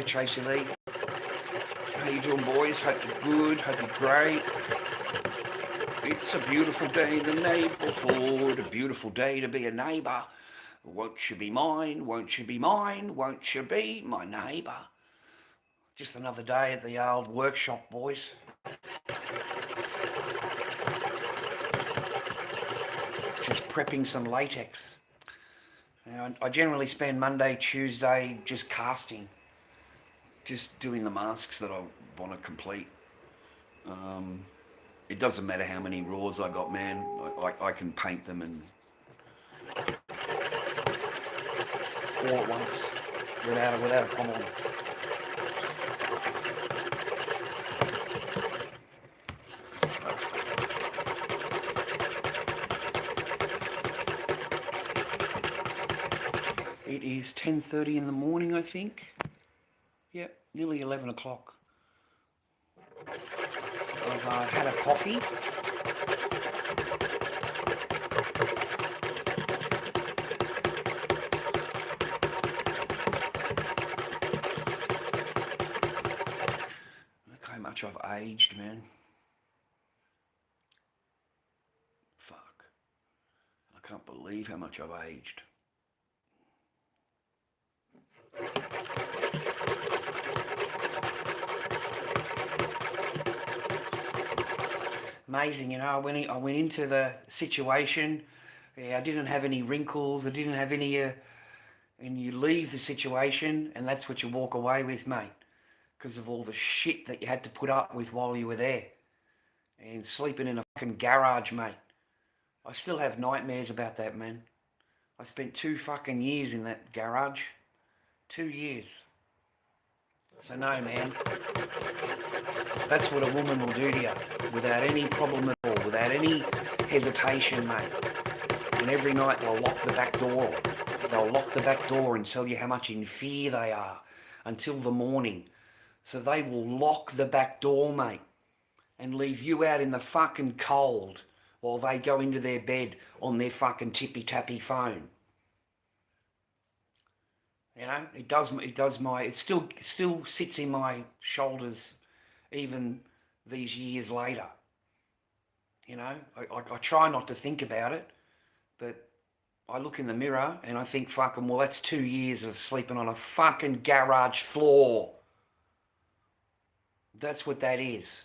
Tracy Lee. How you doing, boys? Hope you're good. Hope you're great. It's a beautiful day in the neighbourhood. A beautiful day to be a neighbour. Won't you be mine? Won't you be mine? Won't you be my neighbour? Just another day at the old workshop, boys. Just prepping some latex. Now, I generally spend Monday, Tuesday just casting. Just doing the masks that I want to complete. It doesn't matter how many raws I got, man. I can paint them and all at once without a problem. It is 10:30 in the morning, I think. Yep, nearly 11 o'clock. I've had a coffee. Look how much I've aged, man. Fuck. I can't believe how much I've aged. Amazing, you know, I went into the situation, I didn't have any wrinkles, I didn't have any, and you leave the situation and that's what you walk away with, mate, because of all the shit that you had to put up with while you were there, and sleeping in a fucking garage, mate. I still have nightmares about that, man. I spent 2 fucking years in that garage, 2 years. So no, man, that's what a woman will do to you, without any problem at all, without any hesitation, mate. And every night they'll lock the back door. They'll lock the back door and tell you how much in fear they are until the morning. So they will lock the back door, mate, and leave you out in the fucking cold while they go into their bed on their fucking tippy-tappy phone. You know, it still sits in my shoulders even these years later. You know, I try not to think about it, but I look in the mirror and I think, fucking, well, that's 2 years of sleeping on a fucking garage floor. That's what that is.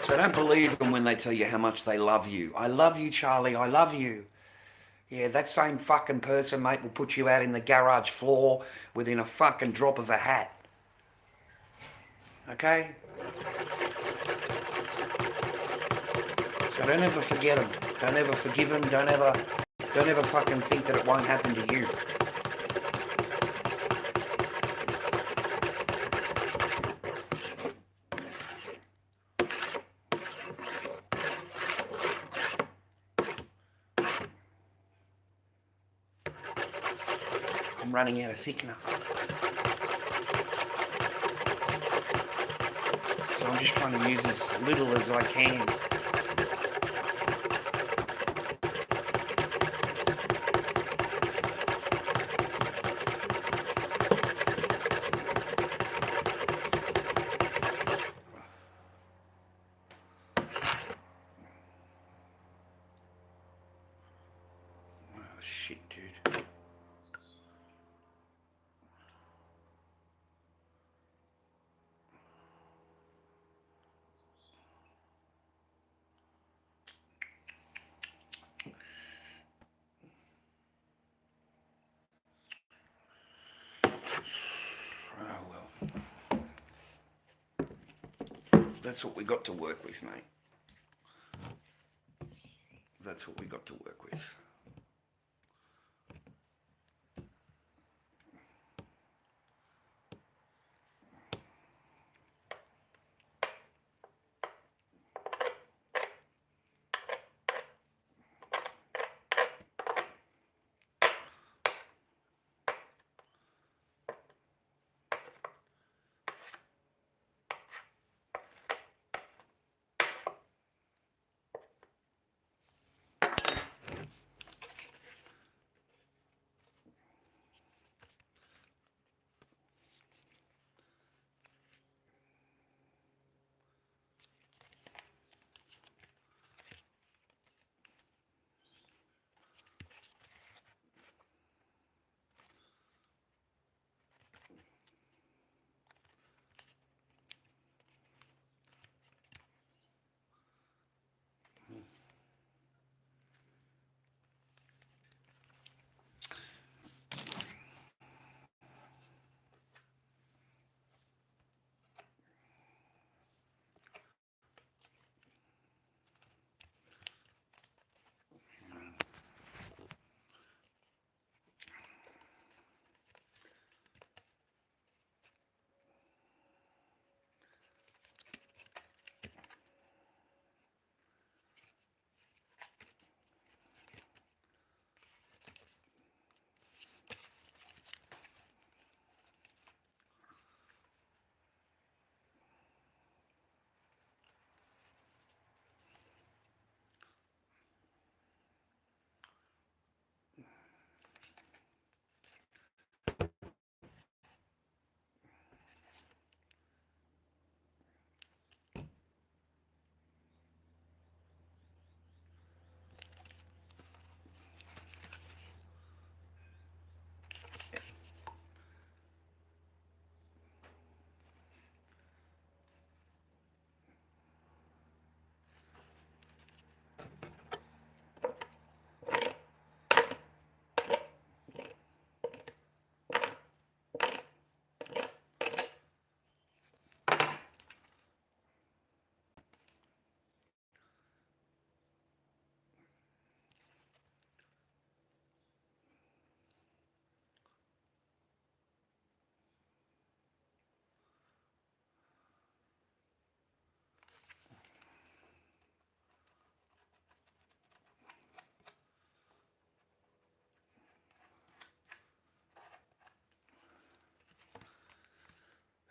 So don't believe them when they tell you how much they love you. I love you, Charlie, I love you. Yeah, that same fucking person, mate, will put you out in the garage floor within a fucking drop of a hat. Okay? So don't ever forget them. Don't ever forgive them. Don't ever fucking think that it won't happen to you. I'm running out of thickener. So I'm just trying to use as little as I can. Oh shit, dude. That's what we got to work with, mate. That's what we got to work with.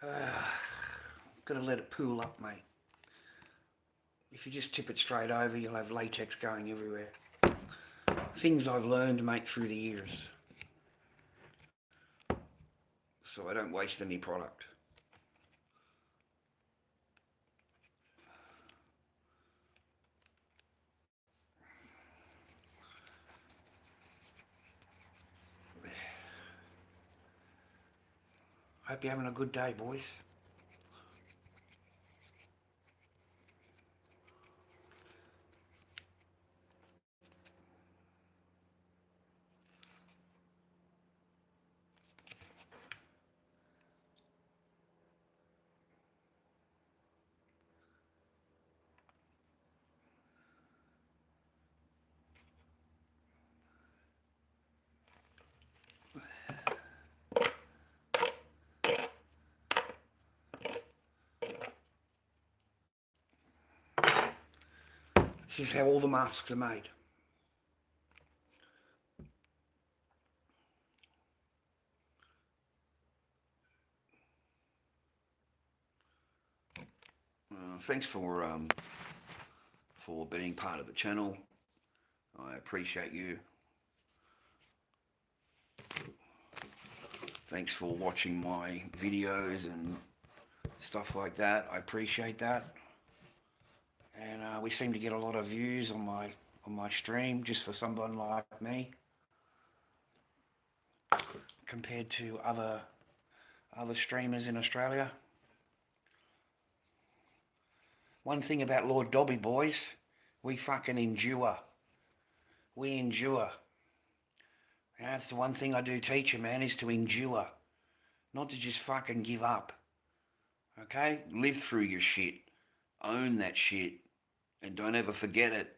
Gotta let it pool up, mate. If you just tip it straight over, you'll have latex going everywhere. Things I've learned, mate, through the years. So I don't waste any product. Hope you're having a good day, boys. This is how all the masks are made. Thanks for being part of the channel. I appreciate you. Thanks for watching my videos and stuff like that. I appreciate that. And we seem to get a lot of views on my stream, just for someone like me, compared to other streamers in Australia. One thing about Lord Dobby, boys, we fucking endure. We endure. Yeah, that's the one thing I do teach you, man, is to endure. Not to just fucking give up. Okay? Live through your shit. Own that shit. And don't ever forget it.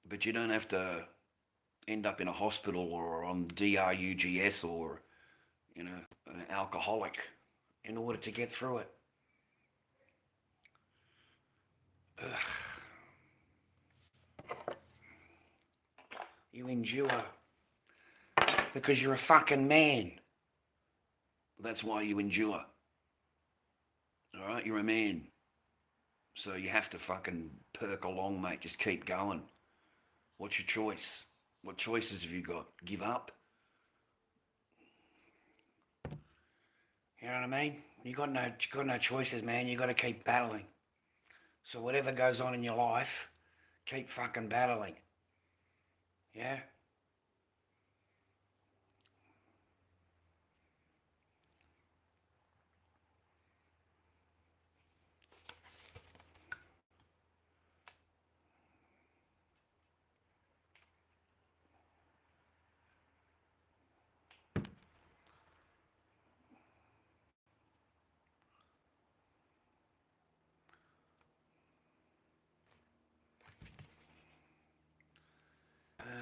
But you don't have to end up in a hospital or on DRUGS or, you know, an alcoholic in order to get through it. Ugh. You endure. Because you're a fucking man. That's why you endure. Alright, you're a man. So you have to fucking perk along, mate. Just keep going. What's your choice? What choices have you got? Give up? You know what I mean? You got no choices, man. You got to keep battling. So whatever goes on in your life, keep fucking battling. Yeah?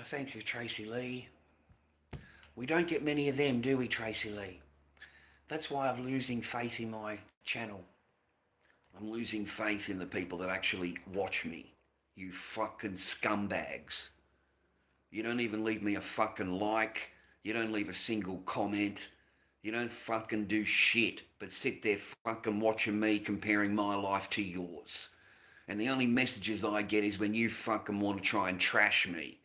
Thank you, Tracy Lee. We don't get many of them, do we, Tracy Lee? That's why I'm losing faith in my channel. I'm losing faith in the people that actually watch me. You fucking scumbags. You don't even leave me a fucking like. You don't leave a single comment. You don't fucking do shit, but sit there fucking watching me comparing my life to yours. And the only messages I get is when you fucking want to try and trash me.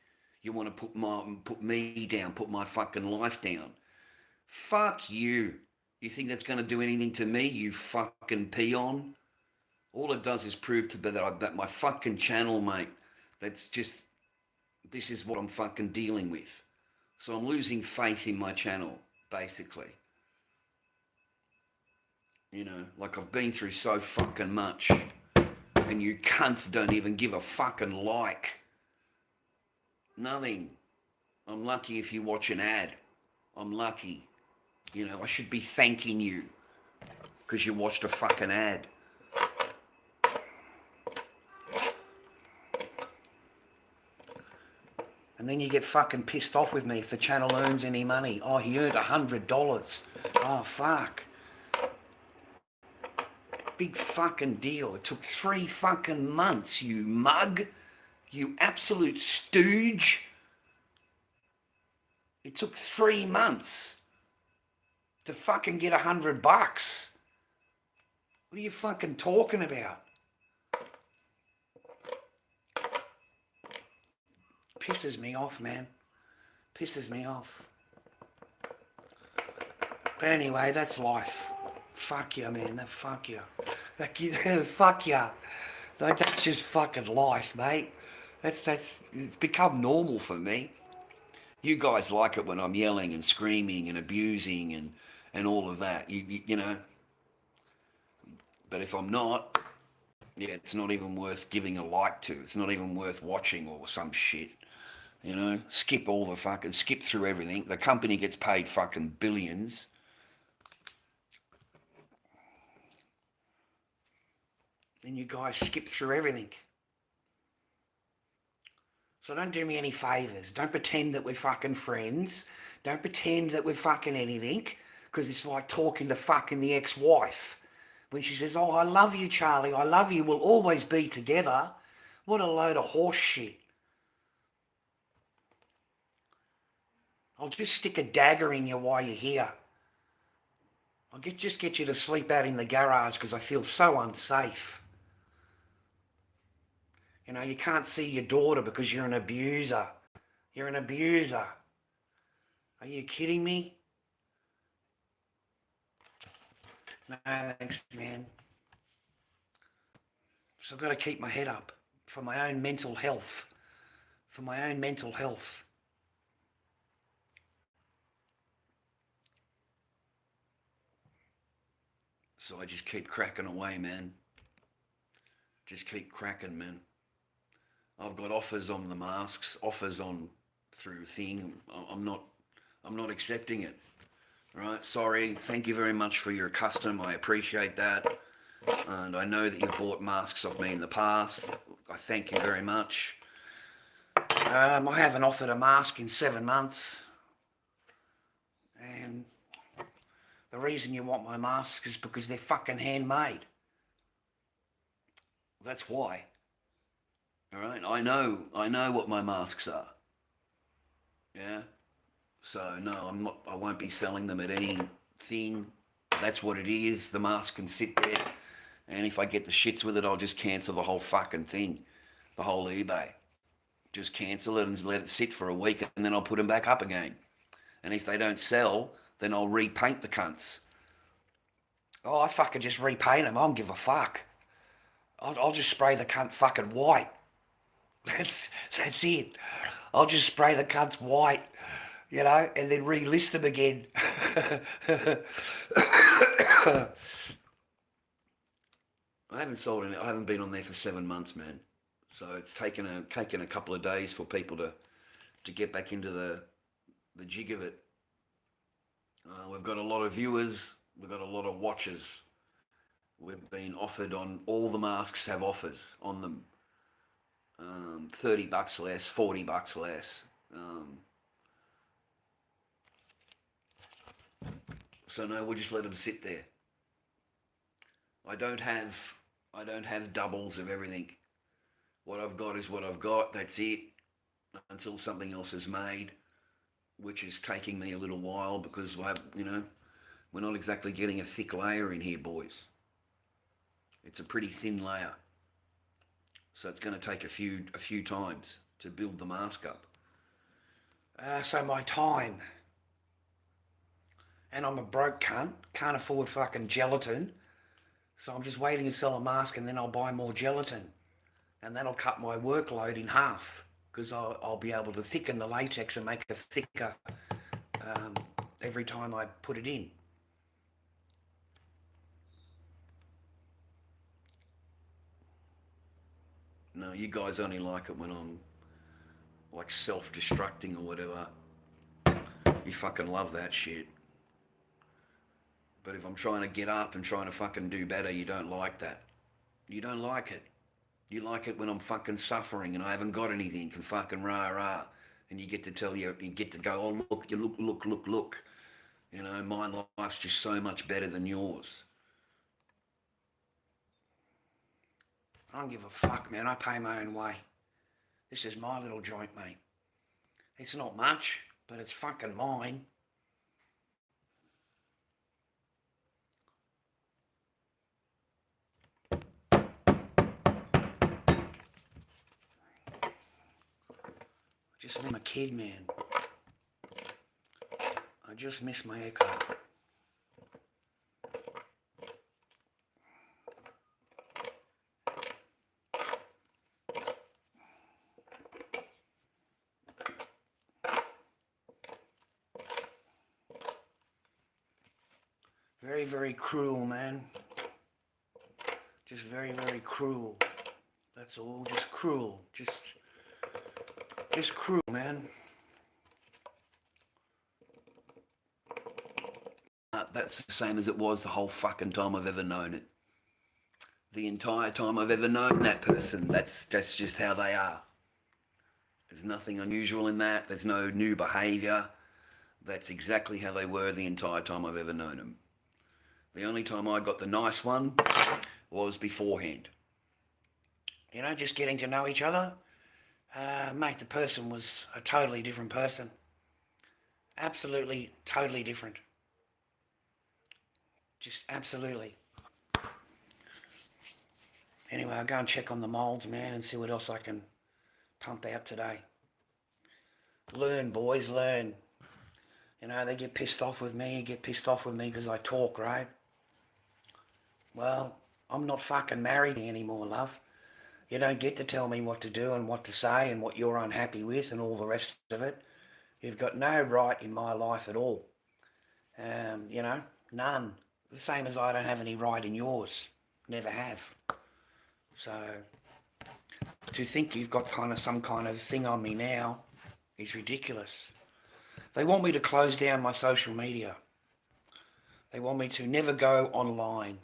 You want to put me down, put my fucking life down. Fuck you. You think that's going to do anything to me, you fucking peon? All it does is prove to me that my fucking channel, mate, that's just, this is what I'm fucking dealing with. So I'm losing faith in my channel, basically. You know, like I've been through so fucking much. And you cunts don't even give a fucking like. Nothing. I'm lucky if you watch an ad. I'm lucky. You know, I should be thanking you because you watched a fucking ad. And then you get fucking pissed off with me if the channel earns any money. Oh, he earned $100. Oh, fuck. Big fucking deal. It took 3 fucking months, you mug. You absolute stooge. It took 3 months. to fucking get $100. What are you fucking talking about? Pisses me off, man. Pisses me off. But anyway, that's life. Fuck you, man. Fuck you. Fuck you. That's just fucking life, mate. It's become normal for me. You guys like it when I'm yelling and screaming and abusing and all of that. You know. But if I'm not, yeah, it's not even worth giving a like to. It's not even worth watching or some shit. You know, skip through everything. The company gets paid fucking billions. Then you guys skip through everything. So don't do me any favours. Don't pretend that we're fucking friends. Don't pretend that we're fucking anything. Because it's like talking to fucking the ex-wife. When she says, oh, I love you, Charlie. I love you. We'll always be together. What a load of horse shit. I'll just stick a dagger in you while you're here. I'll just get you to sleep out in the garage because I feel so unsafe. You know, you can't see your daughter because you're an abuser. You're an abuser. Are you kidding me? No, thanks, man. So I've got to keep my head up for my own mental health. For my own mental health. So I just keep cracking away, man. Just keep cracking, man. I've got offers on the masks, offers on through thing. I'm not accepting it. Right? Sorry. Thank you very much for your custom. I appreciate that. And I know that you've bought masks off me in the past. I thank you very much. I haven't offered a mask in 7 months. And the reason you want my masks is because they're fucking handmade. That's why. All right? I know what my masks are. Yeah? So no, I won't be selling them at anything. That's what it is. The mask can sit there. And if I get the shits with it, I'll just cancel the whole fucking thing. The whole eBay. Just cancel it and let it sit for a week and then I'll put them back up again. And if they don't sell, then I'll repaint the cunts. Oh, I fucking just repaint them. I don't give a fuck. I'll just spray the cunt fucking white. That's it. I'll just spray the cunts white, you know, and then relist them again. I haven't sold any. I haven't been on there for 7 months, man. So it's taken a couple of days for people to get back into the jig of it. We've got a lot of viewers. We've got a lot of watchers. We've been offered on all the masks have offers on them. $30 less, $40 less. So no, we'll just let them sit there. I don't have doubles of everything. What I've got is what I've got. That's it. Until something else is made, which is taking me a little while because we're not exactly getting a thick layer in here, boys. It's a pretty thin layer. So it's going to take a few times to build the mask up. So my time. And I'm a broke cunt. Can't afford fucking gelatin. So I'm just waiting to sell a mask and then I'll buy more gelatin. And that'll cut my workload in half. Because I'll be able to thicken the latex and make it thicker every time I put it in. No, you guys only like it when I'm like self-destructing or whatever. You fucking love that shit. But if I'm trying to get up and trying to fucking do better, you don't like that. You don't like it. You like it when I'm fucking suffering and I haven't got anything and fucking rah. And you get to go, oh look, you look. You know, my life's just so much better than yours. I don't give a fuck, man. I pay my own way. This is my little joint, mate. It's not much, but it's fucking mine. just miss my kid, man. I just miss my echo. Very, very cruel, man. Just very, very cruel. That's all. Just cruel. Just cruel, man. That's the same as it was the whole fucking time I've ever known it. The entire time I've ever known that person. That's just how they are. There's nothing unusual in that. There's no new behaviour. That's exactly how they were the entire time I've ever known them. The only time I got the nice one was beforehand. You know, just getting to know each other. Mate, the person was a totally different person. Absolutely, totally different. Just absolutely. Anyway, I'll go and check on the moulds, man, and see what else I can pump out today. Learn, boys, learn. You know, they get pissed off with me because I talk, right? Well, I'm not fucking married anymore, love. You don't get to tell me what to do and what to say and what you're unhappy with and all the rest of it. You've got no right in my life at all. You know, none. The same as I don't have any right in yours. Never have. So, to think you've got some kind of thing on me now is ridiculous. They want me to close down my social media. They want me to never go online.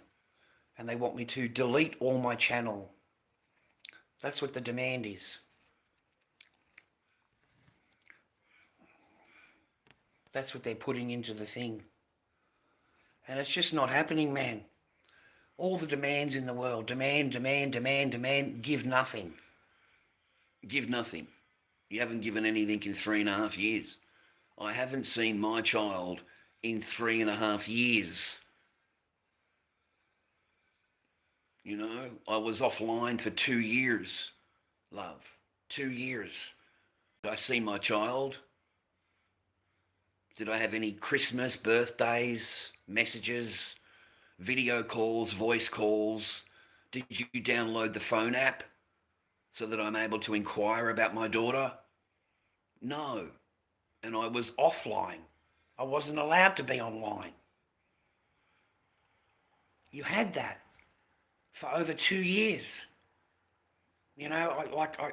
And they want me to delete all my channel. That's what the demand is. That's what they're putting into the thing. And it's just not happening, man. All the demands in the world. Demand, give nothing. Give nothing. You haven't given anything in 3.5 years. I haven't seen my child in 3.5 years. You know, I was offline for 2 years, love. 2 years. Did I see my child? Did I have any Christmas, birthdays, messages, video calls, voice calls? Did you download the phone app so that I'm able to inquire about my daughter? No. And I was offline. I wasn't allowed to be online. You had that for over 2 years. You know,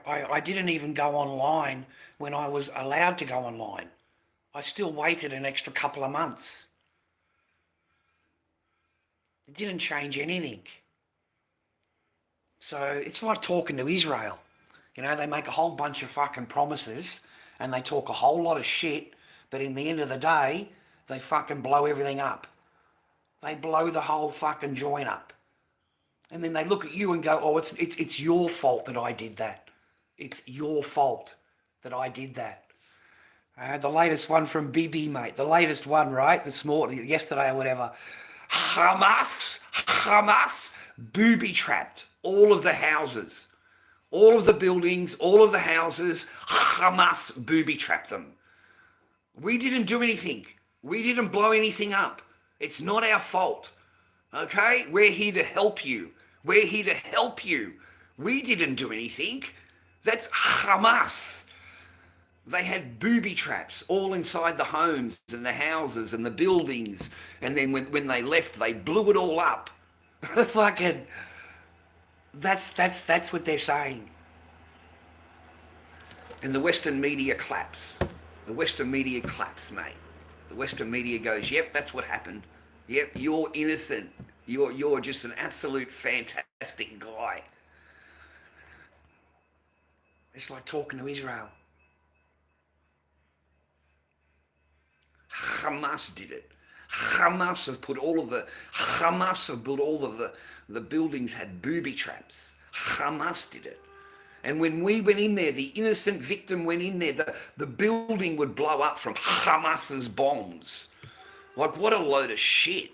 I didn't even go online when I was allowed to go online. I still waited an extra couple of months. It didn't change anything. So it's like talking to Israel. You know, they make a whole bunch of fucking promises and they talk a whole lot of shit, but in the end of the day, they fucking blow everything up. They blow the whole fucking joint up. And then they look at you and go, oh, it's your fault that I did that. It's your fault that I did that. The latest one from Bibi, mate. The latest one, right? Yesterday or whatever. Hamas booby-trapped all of the houses. All of the buildings, all of the houses. Hamas booby-trapped them. We didn't do anything. We didn't blow anything up. It's not our fault. Okay? We're here to help you. We're here to help you. We didn't do anything. That's Hamas. They had booby traps all inside the homes and the houses and the buildings. And then when they left, they blew it all up. Fucking, that's what they're saying. And the Western media claps. The Western media claps, mate. The Western media goes, yep, that's what happened. Yep, you're innocent. You're just an absolute fantastic guy. It's like talking to Israel. Hamas did it. Hamas have built all of the buildings had booby traps. Hamas did it. And when we went in there, the innocent victim went in there, the building would blow up from Hamas's bombs. Like, what a load of shit.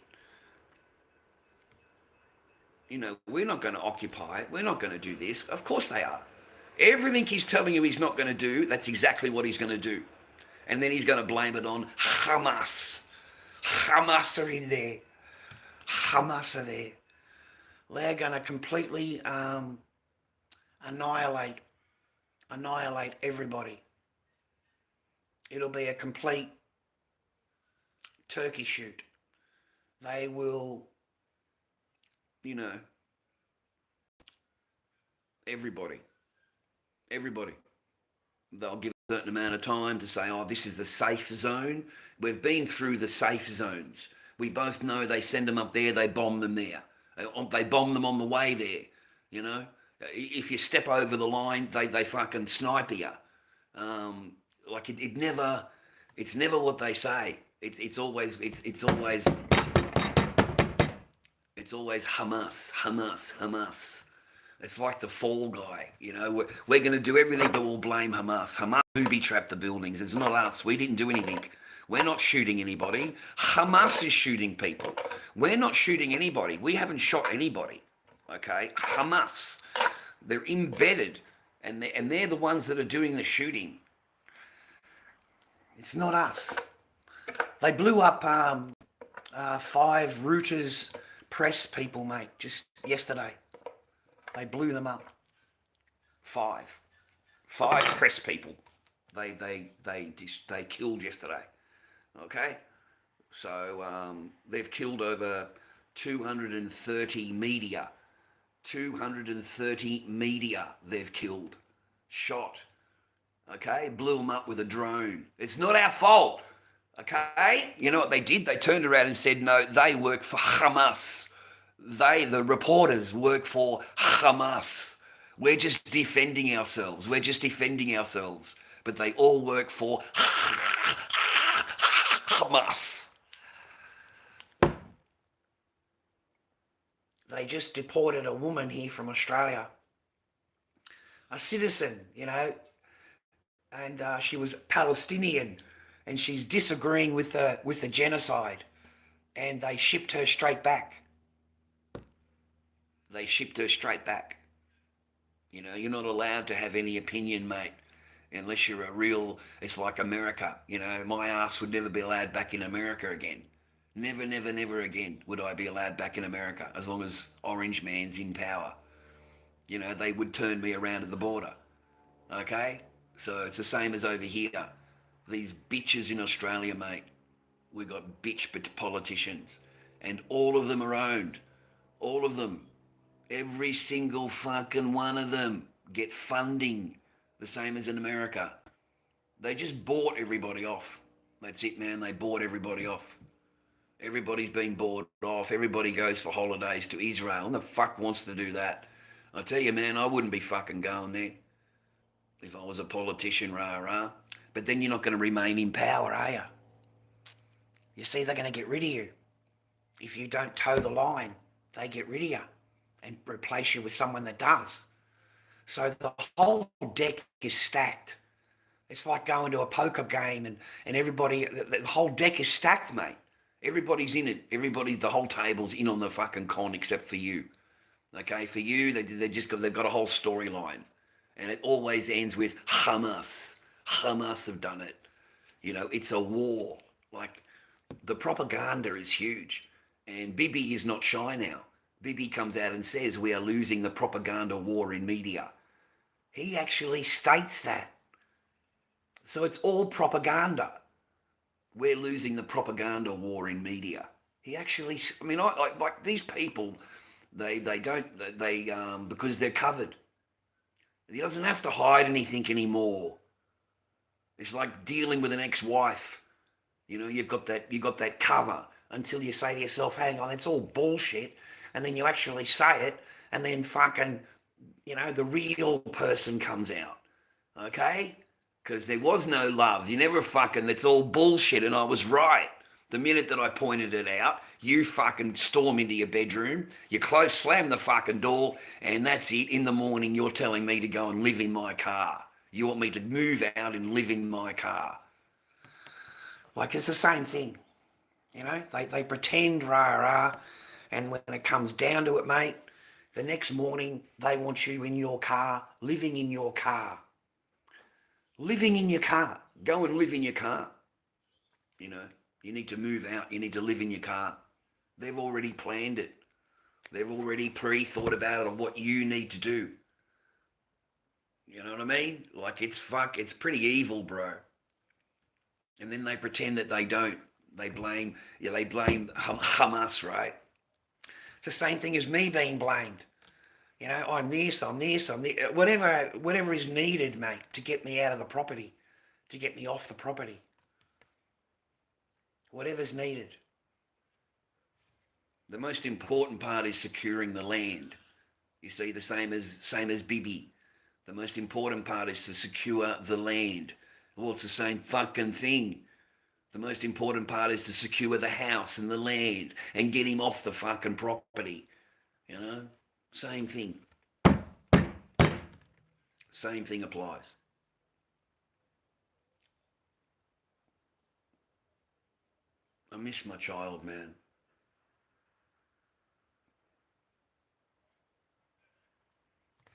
You know, we're not going to occupy it. We're not going to do this. Of course they are. Everything he's telling you he's not going to do, that's exactly what he's going to do. And then he's going to blame it on Hamas. Hamas are in there. Hamas are there. They're going to completely annihilate everybody. It'll be a complete turkey shoot. They will, everybody. They'll give a certain amount of time to say, oh, this is the safe zone. We've been through the safe zones. We both know they send them up there, they bomb them there. They bomb them on the way there, If you step over the line, they fucking snipe you. It's never what they say. It's always Hamas. It's like the Fall Guy, We're going to do everything, but we'll blame Hamas. Hamas booby-trapped the buildings. It's not us. We didn't do anything. We're not shooting anybody. Hamas is shooting people. We're not shooting anybody. We haven't shot anybody. Okay? Hamas. They're embedded, and they're the ones that are doing the shooting. It's not us. They blew up 5 Reuters press people, mate, just yesterday. They blew them up. 5 press people. They killed yesterday. Okay, so they've killed over 230 media. 230 media they've killed, shot. Okay, blew them up with a drone. It's not our fault. Okay, you know what they did? They turned around and said, no, they work for Hamas. The reporters, work for Hamas. We're just defending ourselves. But they all work for Hamas. They just deported a woman here from Australia. A citizen, and she was Palestinian, and she's disagreeing with the genocide. And they shipped her straight back. You're not allowed to have any opinion, mate, unless you're it's like America. My ass would never be allowed back in America again. Never again would I be allowed back in America as long as Orange Man's in power. They would turn me around at the border. Okay? So it's the same as over here. These bitches in Australia, mate. We got bitch politicians. And all of them are owned. All of them. Every single fucking one of them get funding, the same as in America. They just bought everybody off. That's it, man. They bought everybody off. Everybody's been bought off. Everybody goes for holidays to Israel. Who the fuck wants to do that? I tell you, man, I wouldn't be fucking going there if I was a politician, rah. But then you're not going to remain in power, are you? You see, they're going to get rid of you. If you don't toe the line, they get rid of you and replace you with someone that does. So the whole deck is stacked. It's like going to a poker game and everybody, the whole deck is stacked, mate. Everybody's in it. The whole table's in on the fucking con except for you. Okay, for you, they've got a whole storyline. And it always ends with Hamas. Hamas have done it. It's a war. Like, the propaganda is huge. And Bibi is not shy now. Bibi comes out and says we are losing the propaganda war in media. He actually states that. So it's all propaganda. We're losing the propaganda war in media. He actually, I like these people, they because they're covered. He doesn't have to hide anything anymore. It's like dealing with an ex-wife. You've got that cover until you say to yourself, hang on, it's all bullshit. And then you actually say it, and then fucking, the real person comes out. Okay? Because there was no love. You never fucking, that's all bullshit, and I was right. The minute that I pointed it out, you fucking storm into your bedroom, you slam the fucking door, and that's it. In the morning, you're telling me to go and live in my car. You want me to move out and live in my car. Like, it's the same thing. They pretend rah-rah, and when it comes down to it, mate, The next morning, they want you in your car, living in your car. Living in your car. Go and live in your car. You know, you need to move out. You need to live in your car. They've already planned it. They've already pre-thought about it on what you need to do. You know what I mean? Like, it's pretty evil, bro. And then they pretend that they don't. They blame Hamas, right? It's the same thing as me being blamed. You know, I'm this, whatever is needed, mate, to get me out of the property, to get me off the property. Whatever's needed. The most important part is securing the land. You see, the same as Bibi. The most important part is to secure the land. Well, it's the same fucking thing. The most important part is to secure the house and the land and get him off the fucking property. You know? Same thing. Same thing applies. I miss my child, man.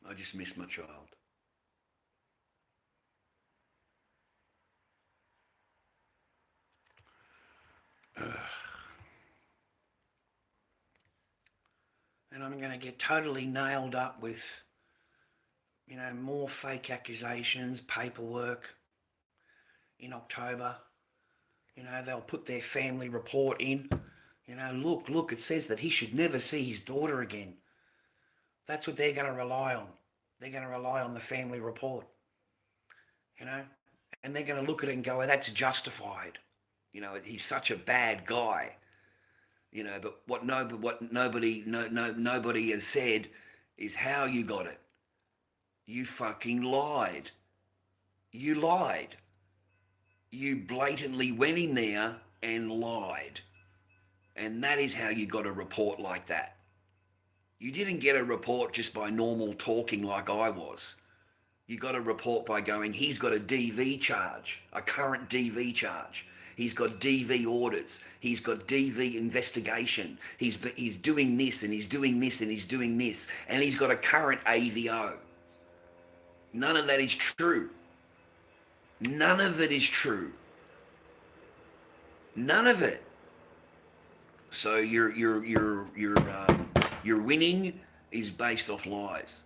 I just miss my child. And I'm going to get totally nailed up with, you know, more fake accusations, paperwork in October. You know, they'll put their family report in. You know, look, it says that he should never see his daughter again. That's what they're going to rely on. They're going to rely on the family report. You know, and they're going to look at it and go, well, that's justified. You know, he's such a bad guy. You know, but what nobody has said is how you got it. You fucking lied. You lied. You blatantly went in there and lied. And that is how you got a report like that. You didn't get a report just by normal talking like I was. You got a report by going, he's got a DV charge, a current DV charge. He's got DV orders. He's got DV investigation. He's doing this and he's doing this and he's doing this. And he's got a current AVO. None of that is true. None of it is true. None of it. So your winning is based off lies,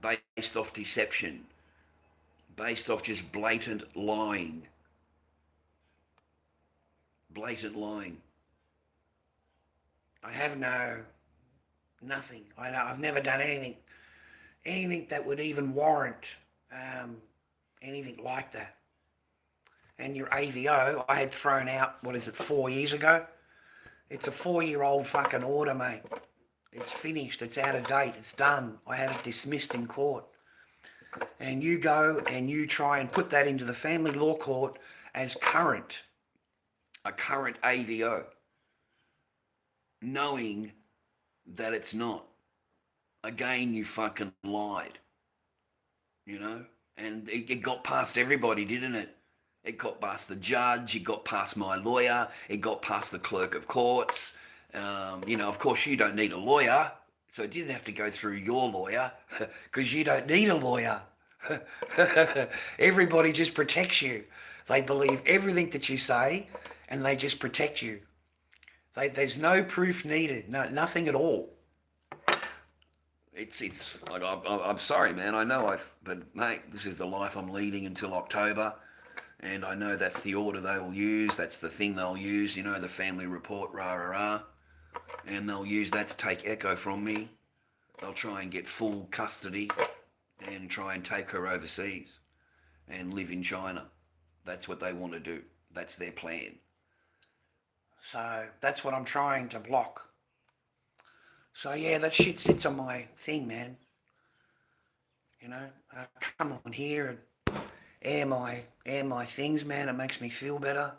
based off deception, based off just blatant lying. Blatant lying. I have nothing. I've never done anything that would even warrant anything like that. And your AVO, I had thrown out, 4 years ago? It's a 4-year-old fucking order, mate. It's finished. It's out of date. It's done. I had it dismissed in court. And you go and you try and put that into the family law court as current. A current AVO, knowing that it's not. Again, you fucking lied. You know? And it got past everybody, didn't it? It got past the judge, it got past my lawyer, it got past the clerk of courts. You know, of course, you don't need a lawyer, so it didn't have to go through your lawyer, because you don't need a lawyer. Everybody just protects you. They believe everything that you say, and they just protect you. There's no proof needed, nothing at all. It's like, I'm sorry, man. I know but mate, this is the life I'm leading until October, and I know that's the order they will use. That's the thing they'll use. You know, the family report, and they'll use that to take Echo from me. They'll try and get full custody, and try and take her overseas, and live in China. That's what they want to do. That's their plan. So that's what I'm trying to block. So yeah, that shit sits on my thing, man. You know, I come on here and air my things, man. It makes me feel better.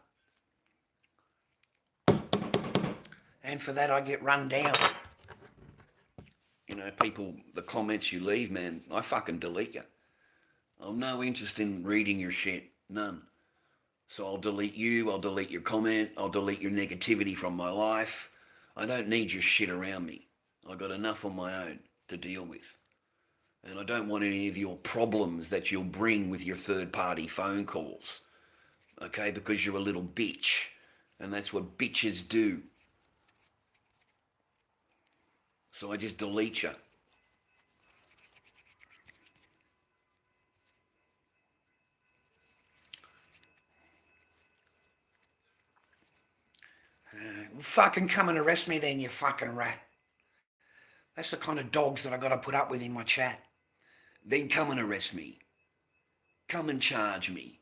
And for that, I get run down. You know, people, the comments you leave, man, I fucking delete you. I've no interest in reading your shit. None. So I'll delete you, I'll delete your comment, I'll delete your negativity from my life. I don't need your shit around me. I've got enough on my own. to deal with. And I don't want any of your problems that you'll bring with your third-party phone calls, okay, because you're a little bitch. And that's what bitches do. So I just delete you. Fucking come and arrest me then, you fucking rat. That's the kind of dogs that I got to put up with in my chat. Then come and arrest me. Come and charge me.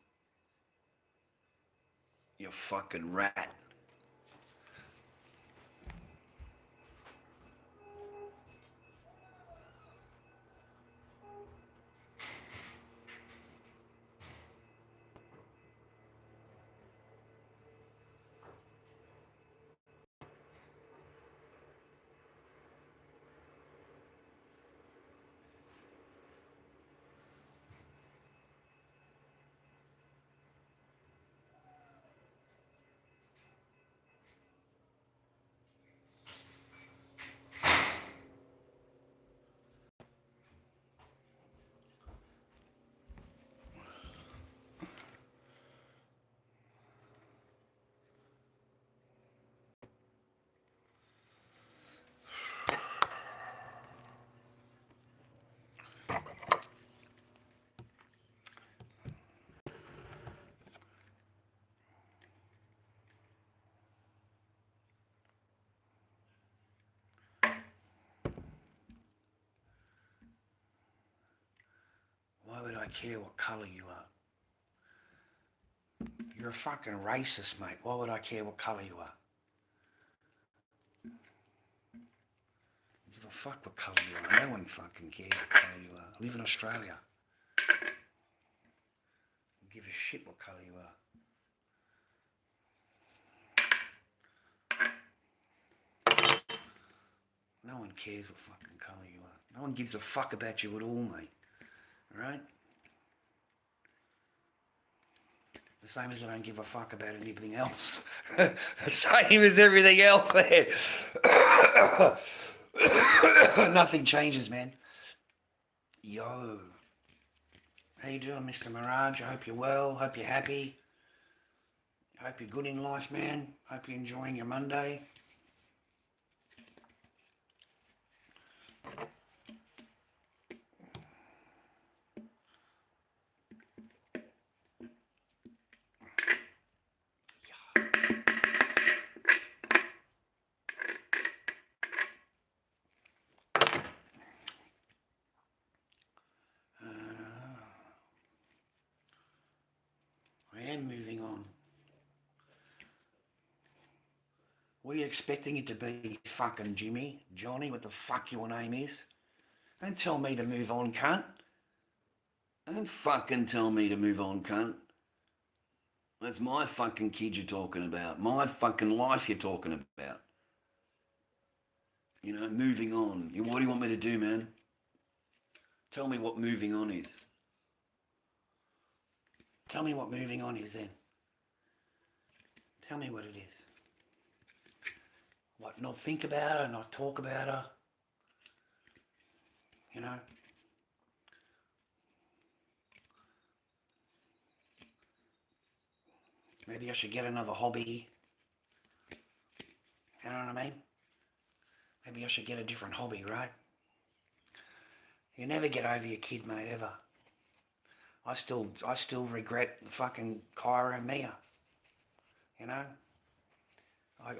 You fucking rat. Why would I care what colour you are? You're a fucking racist, mate. Why would I care what colour you are? Give a fuck what colour you are. No one fucking cares what colour you are. I live in Australia. Give a shit what colour you are. No one cares what fucking colour you are. No one gives a fuck about you at all, mate. Alright? The same as I don't give a fuck about anything else. The same as everything else, man. Nothing changes, man. Yo. How you doing, Mr. Mirage? I hope you're well. Hope you're happy. I hope you're good in life, man. Hope you're enjoying your Monday. Moving on. What are you expecting it to be, fucking Jimmy? Johnny, what the fuck your name is? Don't tell me to move on, cunt. Don't fucking tell me to move on, cunt. That's my fucking kid you're talking about. My fucking life you're talking about. You know, moving on. What do you want me to do, man? Tell me what moving on is. Tell me what moving on is then. Tell me what it is. What, not think about her, not talk about her? You know? Maybe I should get another hobby. You know what I mean? Maybe I should get a different hobby, right? You never get over your kid, mate, ever. I still regret fucking Kyra and Mia. You know?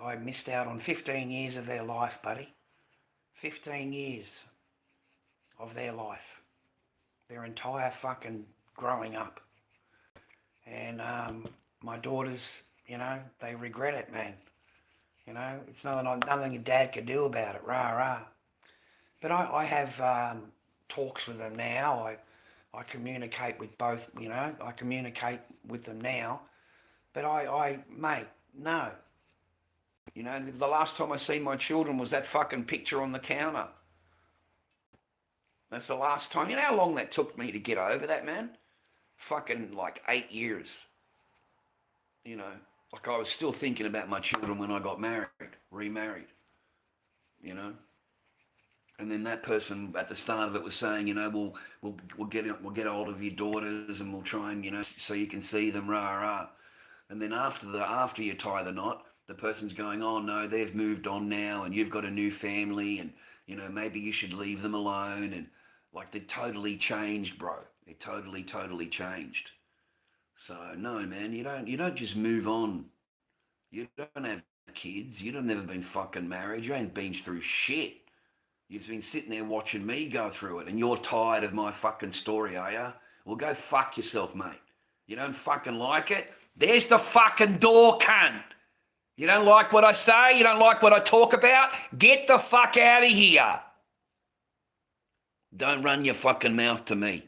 I missed out on 15 years of their life, buddy. 15 years of their life. Their entire fucking growing up. And my daughters, you know, they regret it, man. You know, it's nothing a dad could do about it, rah. But I have talks with them now. I communicate with both, you know, I communicate with them now. But mate, no. You know, the last time I seen my children was that fucking picture on the counter. That's the last time. You know how long that took me to get over that, man? Fucking like 8 years. You know, like I was still thinking about my children when I got married, remarried. You know? And then that person at the start of it was saying, we'll get hold of your daughters and we'll try and, so you can see them, rah rah. And then after you tie the knot, the person's going, oh no, they've moved on now, and you've got a new family, and maybe you should leave them alone. And like, they're totally changed, bro. They're totally changed. So no, man, you don't just move on. You don't have kids. You've never been fucking married. You ain't been through shit. You've been sitting there watching me go through it, and you're tired of my fucking story, are ya? Well, go fuck yourself, mate. You don't fucking like it? There's the fucking door, cunt. You don't like what I say? You don't like what I talk about? Get the fuck out of here. Don't run your fucking mouth to me.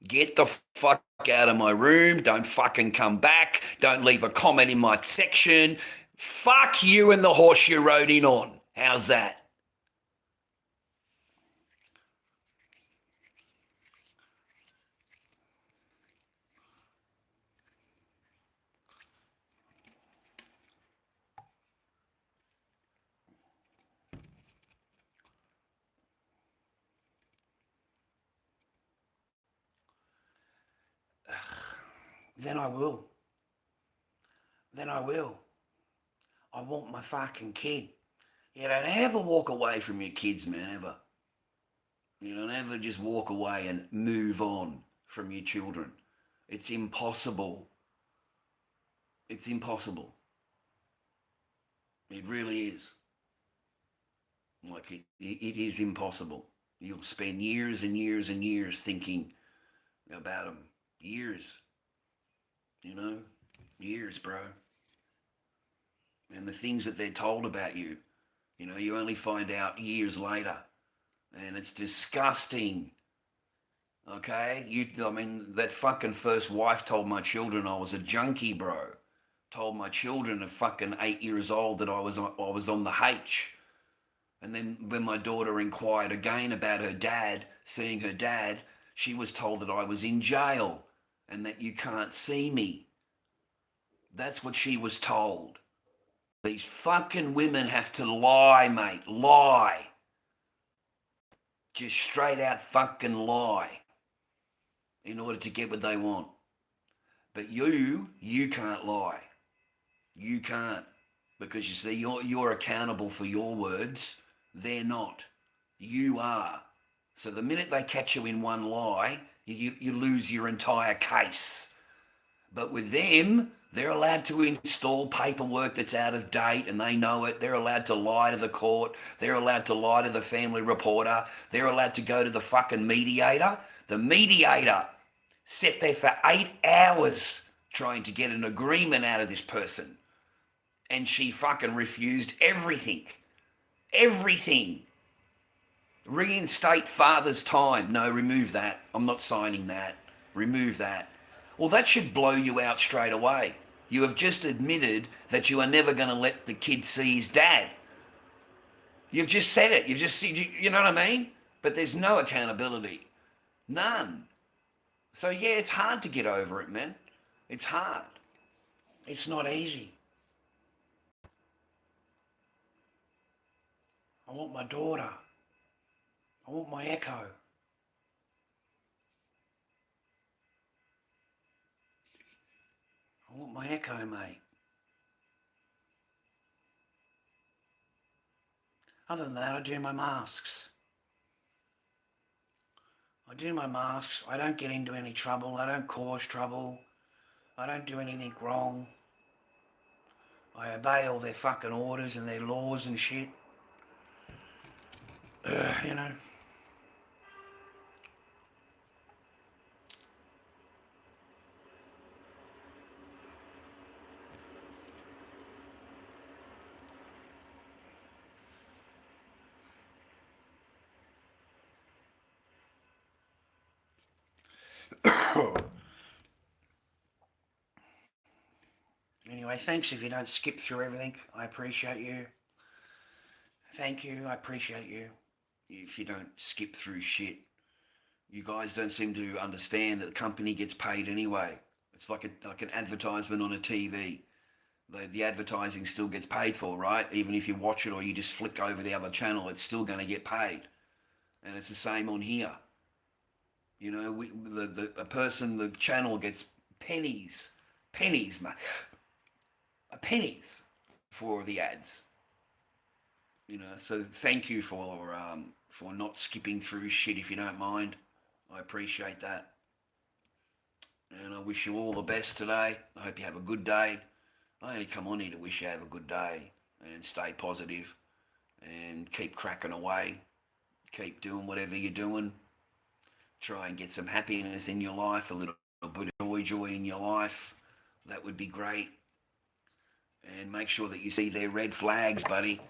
Get the fuck out of my room. Don't fucking come back. Don't leave a comment in my section. Fuck you and the horse you rode in on. How's that? Then I will. I want my fucking kid. You don't ever walk away from your kids, man, ever. You don't ever just walk away and move on from your children. It's impossible. It's impossible. It really is. Like, it is impossible. You'll spend years and years and years thinking about them. Years. Years, bro. And the things that they're told about you, you only find out years later. And it's disgusting. Okay? That fucking first wife told my children I was a junkie, bro. Told my children at fucking 8 years old that I was on the H. And then when my daughter inquired again about her dad, seeing her dad, she was told that I was in jail and that you can't see me. That's what she was told. These fucking women have to lie, mate. Lie. Just straight out fucking lie in order to get what they want. But you can't lie. You can't. Because you see, you're accountable for your words. They're not. You are. So the minute they catch you in one lie, you lose your entire case. But with them, they're allowed to install paperwork that's out of date and they know it. They're allowed to lie to the court. They're allowed to lie to the family reporter. They're allowed to go to the fucking mediator. The mediator sat there for 8 hours trying to get an agreement out of this person. And she fucking refused everything. Everything. Reinstate father's time. No, remove that. I'm not signing that. Remove that. Well, that should blow you out straight away. You have just admitted that you are never going to let the kid see his dad. You've just said it. You know what I mean? But there's no accountability. None. So yeah, it's hard to get over it, man. It's hard. It's not easy. I want my daughter. I want my echo. I want my echo, mate. Other than that, I do my masks. I don't get into any trouble. I don't cause trouble. I don't do anything wrong. I obey all their fucking orders and their laws and shit. You know. Anyway, thanks if you don't skip through everything. I appreciate you. Thank you. I appreciate you. If you don't skip through shit. You guys don't seem to understand that the company gets paid anyway. It's like an advertisement on a TV. the advertising still gets paid for, right? Even if you watch it or you just flick over the other channel, it's still going to get paid. And it's the same on here. You know, the channel gets pennies, mate, pennies for the ads. You know, so thank you for not skipping through shit if you don't mind. I appreciate that. And I wish you all the best today. I hope you have a good day. I only come on here to wish you have a good day and stay positive and keep cracking away. Keep doing whatever you're doing. Try and get some happiness in your life, a little bit of joy in your life. That would be great. And make sure that you see their red flags, buddy.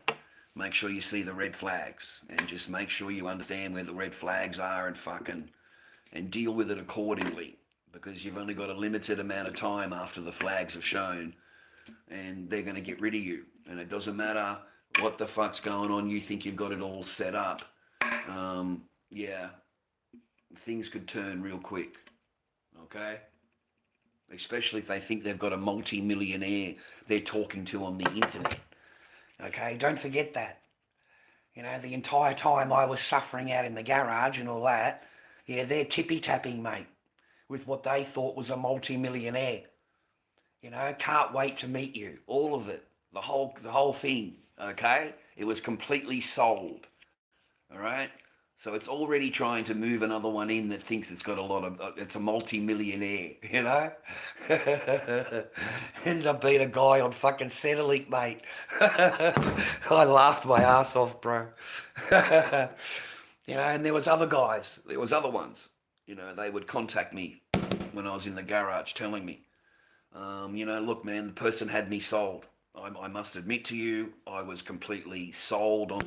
Make sure you see the red flags and just make sure you understand where the red flags are and deal with it accordingly, because you've only got a limited amount of time after the flags have shown and they're going to get rid of you. And it doesn't matter what the fuck's going on. You think you've got it all set up. Yeah, things could turn real quick. Okay? Especially if they think they've got a multi-millionaire they're talking to on the internet. Okay, don't forget that. You know, the entire time I was suffering out in the garage and all that, yeah, they're tippy-tapping, mate, with what they thought was a multi-millionaire. You know, can't wait to meet you. All of it. The whole thing. Okay? It was completely sold. All right? So it's already trying to move another one in that thinks it's got a lot of, it's a multi-millionaire, you know? Ended up being a guy on fucking Centrelink, mate. I laughed my ass off, bro. You know, and there was other guys. There was other ones. You know, they would contact me when I was in the garage telling me, you know, look, man, the person had me sold. I must admit to you, I was completely sold on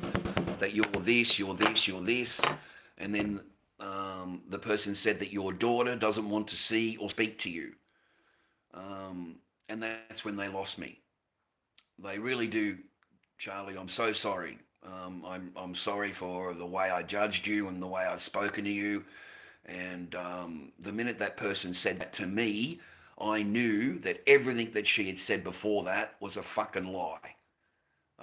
that you're this, you're this, you're this. And then the person said that your daughter doesn't want to see or speak to you. And that's when they lost me. They really do, Charlie. I'm so sorry. I'm sorry for the way I judged you and the way I've spoken to you. And the minute that person said that to me, I knew that everything that she had said before that was a fucking lie.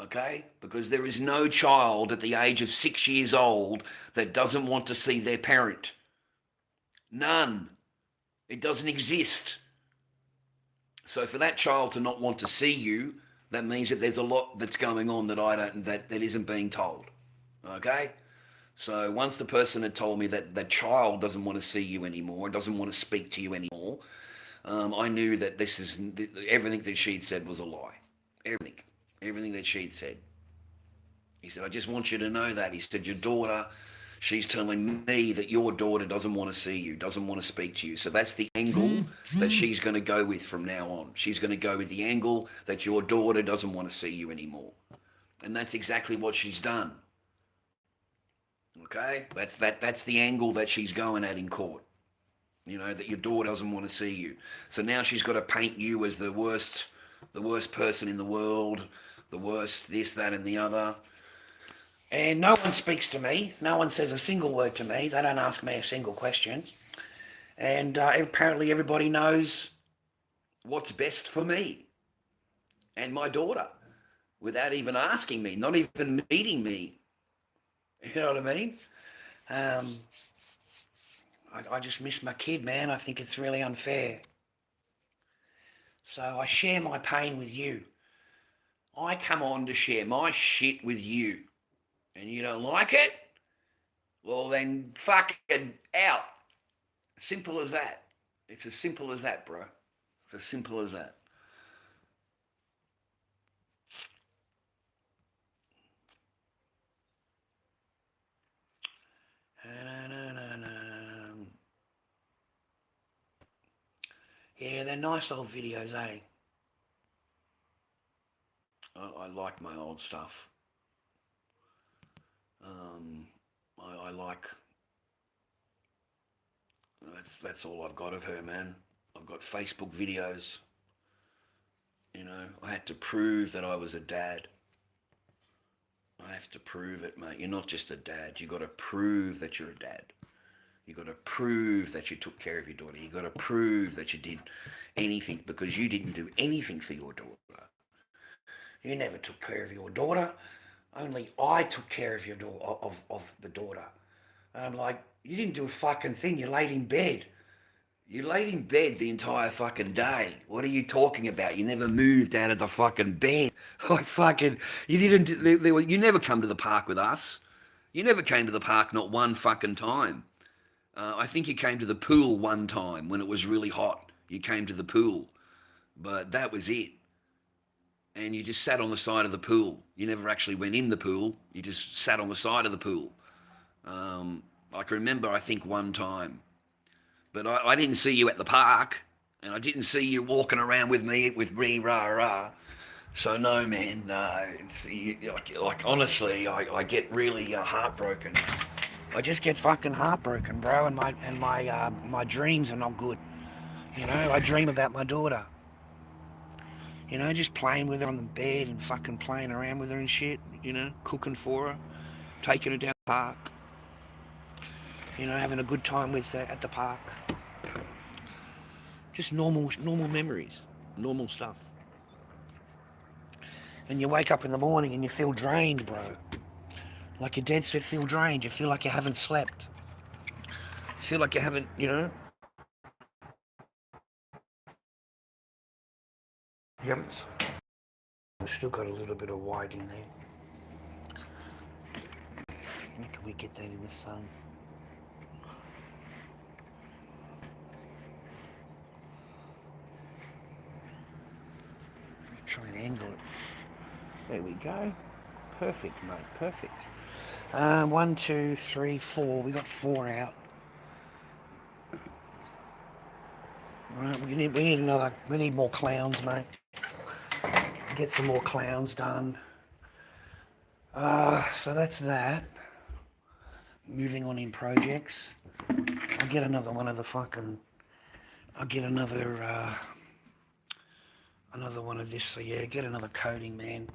Okay? Because there is no child at the age of 6 years old that doesn't want to see their parent. None. It doesn't exist. So for that child to not want to see you, that means that there's a lot that's going on that isn't being told. Okay? So once the person had told me that the child doesn't want to see you anymore, doesn't want to speak to you anymore, I knew that everything that she'd said was a lie. Everything that she'd said. He said, I just want you to know that. He said, your daughter, she's telling me that your daughter doesn't want to see you, doesn't want to speak to you. So that's the angle that she's going to go with from now on. She's going to go with the angle that your daughter doesn't want to see you anymore. And that's exactly what she's done. Okay? That's the angle that she's going at in court. You know, that your daughter doesn't want to see you. So now she's got to paint you as the worst person in the world, the worst this, that, and the other. And no one speaks to me. No one says a single word to me. They don't ask me a single question. And apparently everybody knows what's best for me and my daughter without even asking me, not even meeting me. You know what I mean? I just miss my kid, man. I think it's really unfair. So I share my pain with you. I come on to share my shit with you. And you don't like it? Well, then fucking out. Simple as that. It's as simple as that, bro. It's as simple as that. Yeah, they're nice old videos, eh? I like my old stuff. I like... That's all I've got of her, man. I've got Facebook videos. You know, I had to prove that I was a dad. I have to prove it, mate. You're not just a dad. You got to prove that you're a dad. You got to prove that you took care of your daughter. You got to prove that you did anything, because you didn't do anything for your daughter. You never took care of your daughter. Only I took care of your of the daughter. And I'm like, you didn't do a fucking thing. You laid in bed. You laid in bed the entire fucking day. What are you talking about? You never moved out of the fucking bed. Like fucking, you didn't. You never come to the park with us. You never came to the park, not one fucking time. I think you came to the pool one time when it was really hot. You came to the pool, but that was it. And you just sat on the side of the pool. You never actually went in the pool. You just sat on the side of the pool. I can remember, I think, one time. But I didn't see you at the park, and I didn't see you walking around with me, rah, rah. So no, man, like honestly, I get really heartbroken. I just get fucking heartbroken, bro, and my dreams are not good. You know, I dream about my daughter. You know, just playing with her on the bed and fucking playing around with her and shit. You know, cooking for her, taking her down the park. You know, having a good time with her at the park. Just normal memories, normal stuff. And you wake up in the morning and you feel drained, bro. Like you're dead set, feel drained. You feel like you haven't slept. You feel like you haven't, you know. You haven't. We've still got a little bit of white in there. How can we get that in the sun? Try and angle it. There we go. Perfect, mate. Perfect. 1, 2, 3, 4. We got 4 out. Right, we need more clowns, mate. Get some more clowns done. So that's that. Moving on in projects. I'll get another one of the fucking. I'll get another one of this. So yeah, get another coating, man.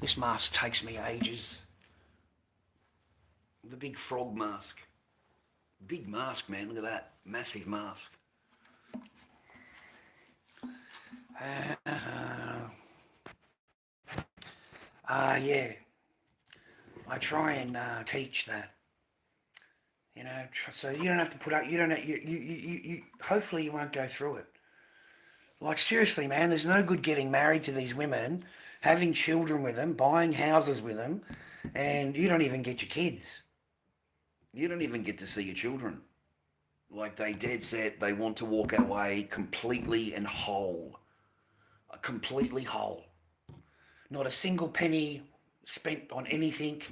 This mask takes me ages. The big frog mask. Big mask, man. Look at that. Massive mask. Yeah. I try and teach that. You know, so you don't have to put up. You don't. You. Hopefully, you won't go through it. Like seriously, man. There's no good getting married to these women, having children with them, buying houses with them, and you don't even get your kids. You don't even get to see your children. Like they dead set, they want to walk away completely and whole. Completely whole. Not a single penny spent on anything.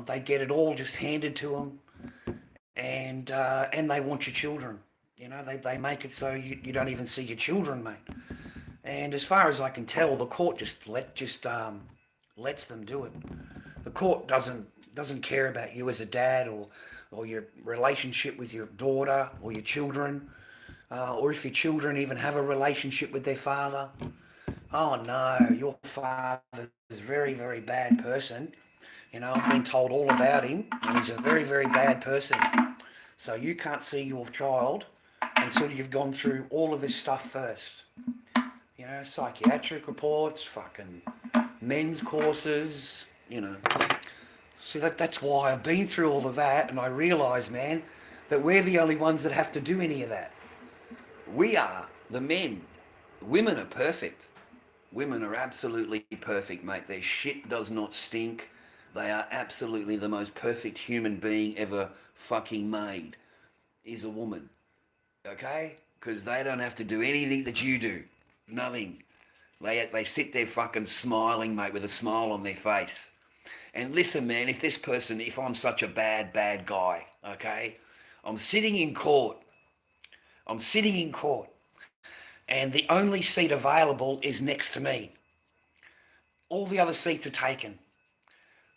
They get it all just handed to them, and they want your children. You know, they make it so you don't even see your children, mate. And as far as I can tell, the court just lets them do it. The court doesn't care about you as a dad or your relationship with your daughter or your children, or if your children even have a relationship with their father. Oh no, your father is a very, very bad person. You know, I've been told all about him, and he's a very, very bad person. So you can't see your child until you've gone through all of this stuff first. You know, psychiatric reports, fucking men's courses, you know. See, that's why I've been through all of that, and I realise, man, that we're the only ones that have to do any of that. We are, the men. Women are perfect. Women are absolutely perfect, mate. Their shit does not stink. They are absolutely the most perfect human being ever fucking made, is a woman. Okay? Because they don't have to do anything that you do. Nothing. They sit there fucking smiling, mate, with a smile on their face. And listen, man, if I'm such a bad guy, okay? I'm sitting in court, and the only seat available is next to me. All the other seats are taken.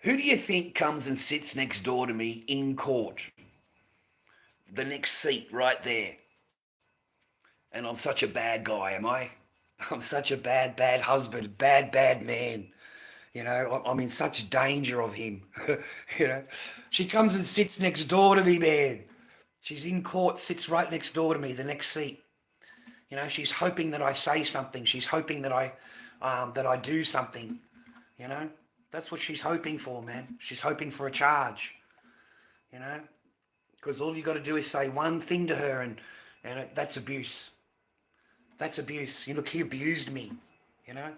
Who do you think comes and sits next door to me in court? The next seat right there. And I'm such a bad guy, am I? I'm such a bad husband, bad man. You know, I'm in such danger of him. You know, she comes and sits next door to me, man. She's in court, sits right next door to me, the next seat. You know, she's hoping that I say something. She's hoping that I that I do something, you know. That's what she's hoping for, man. She's hoping for a charge, you know. Because all you got to do is say one thing to her, and that's abuse. That's abuse. You look, he abused me, you know.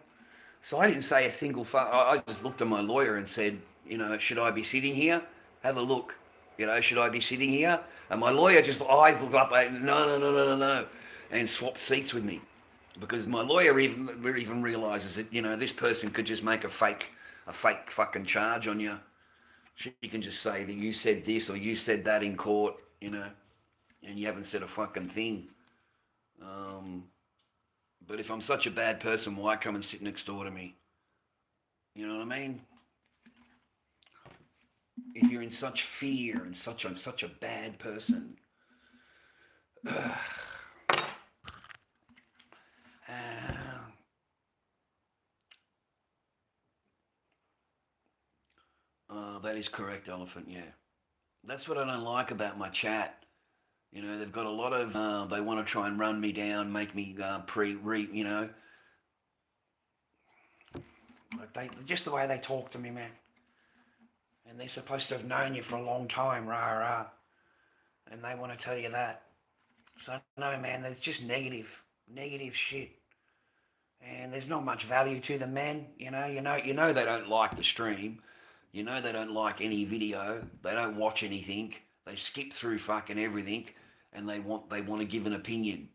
So I didn't say a single I just looked at my lawyer and said, you know, should I be sitting here? Have a look. You know, should I be sitting here? And my lawyer just eyes looked up, like, no, and swapped seats with me. Because my lawyer even realises that, you know, this person could just make a fake fucking charge on you. She can just say that you said this or you said that in court, you know, and you haven't said a fucking thing. But if I'm such a bad person, why come and sit next door to me? You know what I mean? If you're in such fear and such a bad person. That is correct, Elephant, yeah. That's what I don't like about my chat. You know, they've got a lot of, they want to try and run me down, make me you know. Just the way they talk to me, man. And they're supposed to have known you for a long time, rah. And they want to tell you that. So, no, man, there's just negative shit. And there's not much value to them, man. You know They don't like the stream. You know they don't like any video. They don't watch anything. They skip through fucking everything, and they want to give an opinion,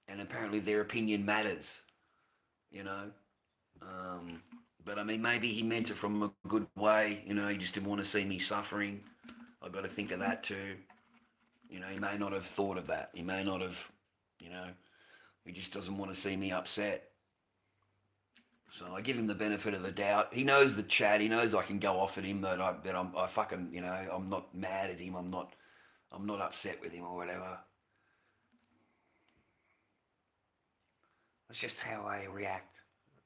and apparently their opinion matters. You know, but I mean, maybe he meant it from a good way. You know, he just didn't want to see me suffering. I've got to think of that too. You know, he may not have thought of that. He may not have. You know, he just doesn't want to see me upset. So I give him the benefit of the doubt. He knows the chat. He knows I can go off at him. That I fucking, you know, I'm not mad at him. I'm not upset with him or whatever. It's just how they react.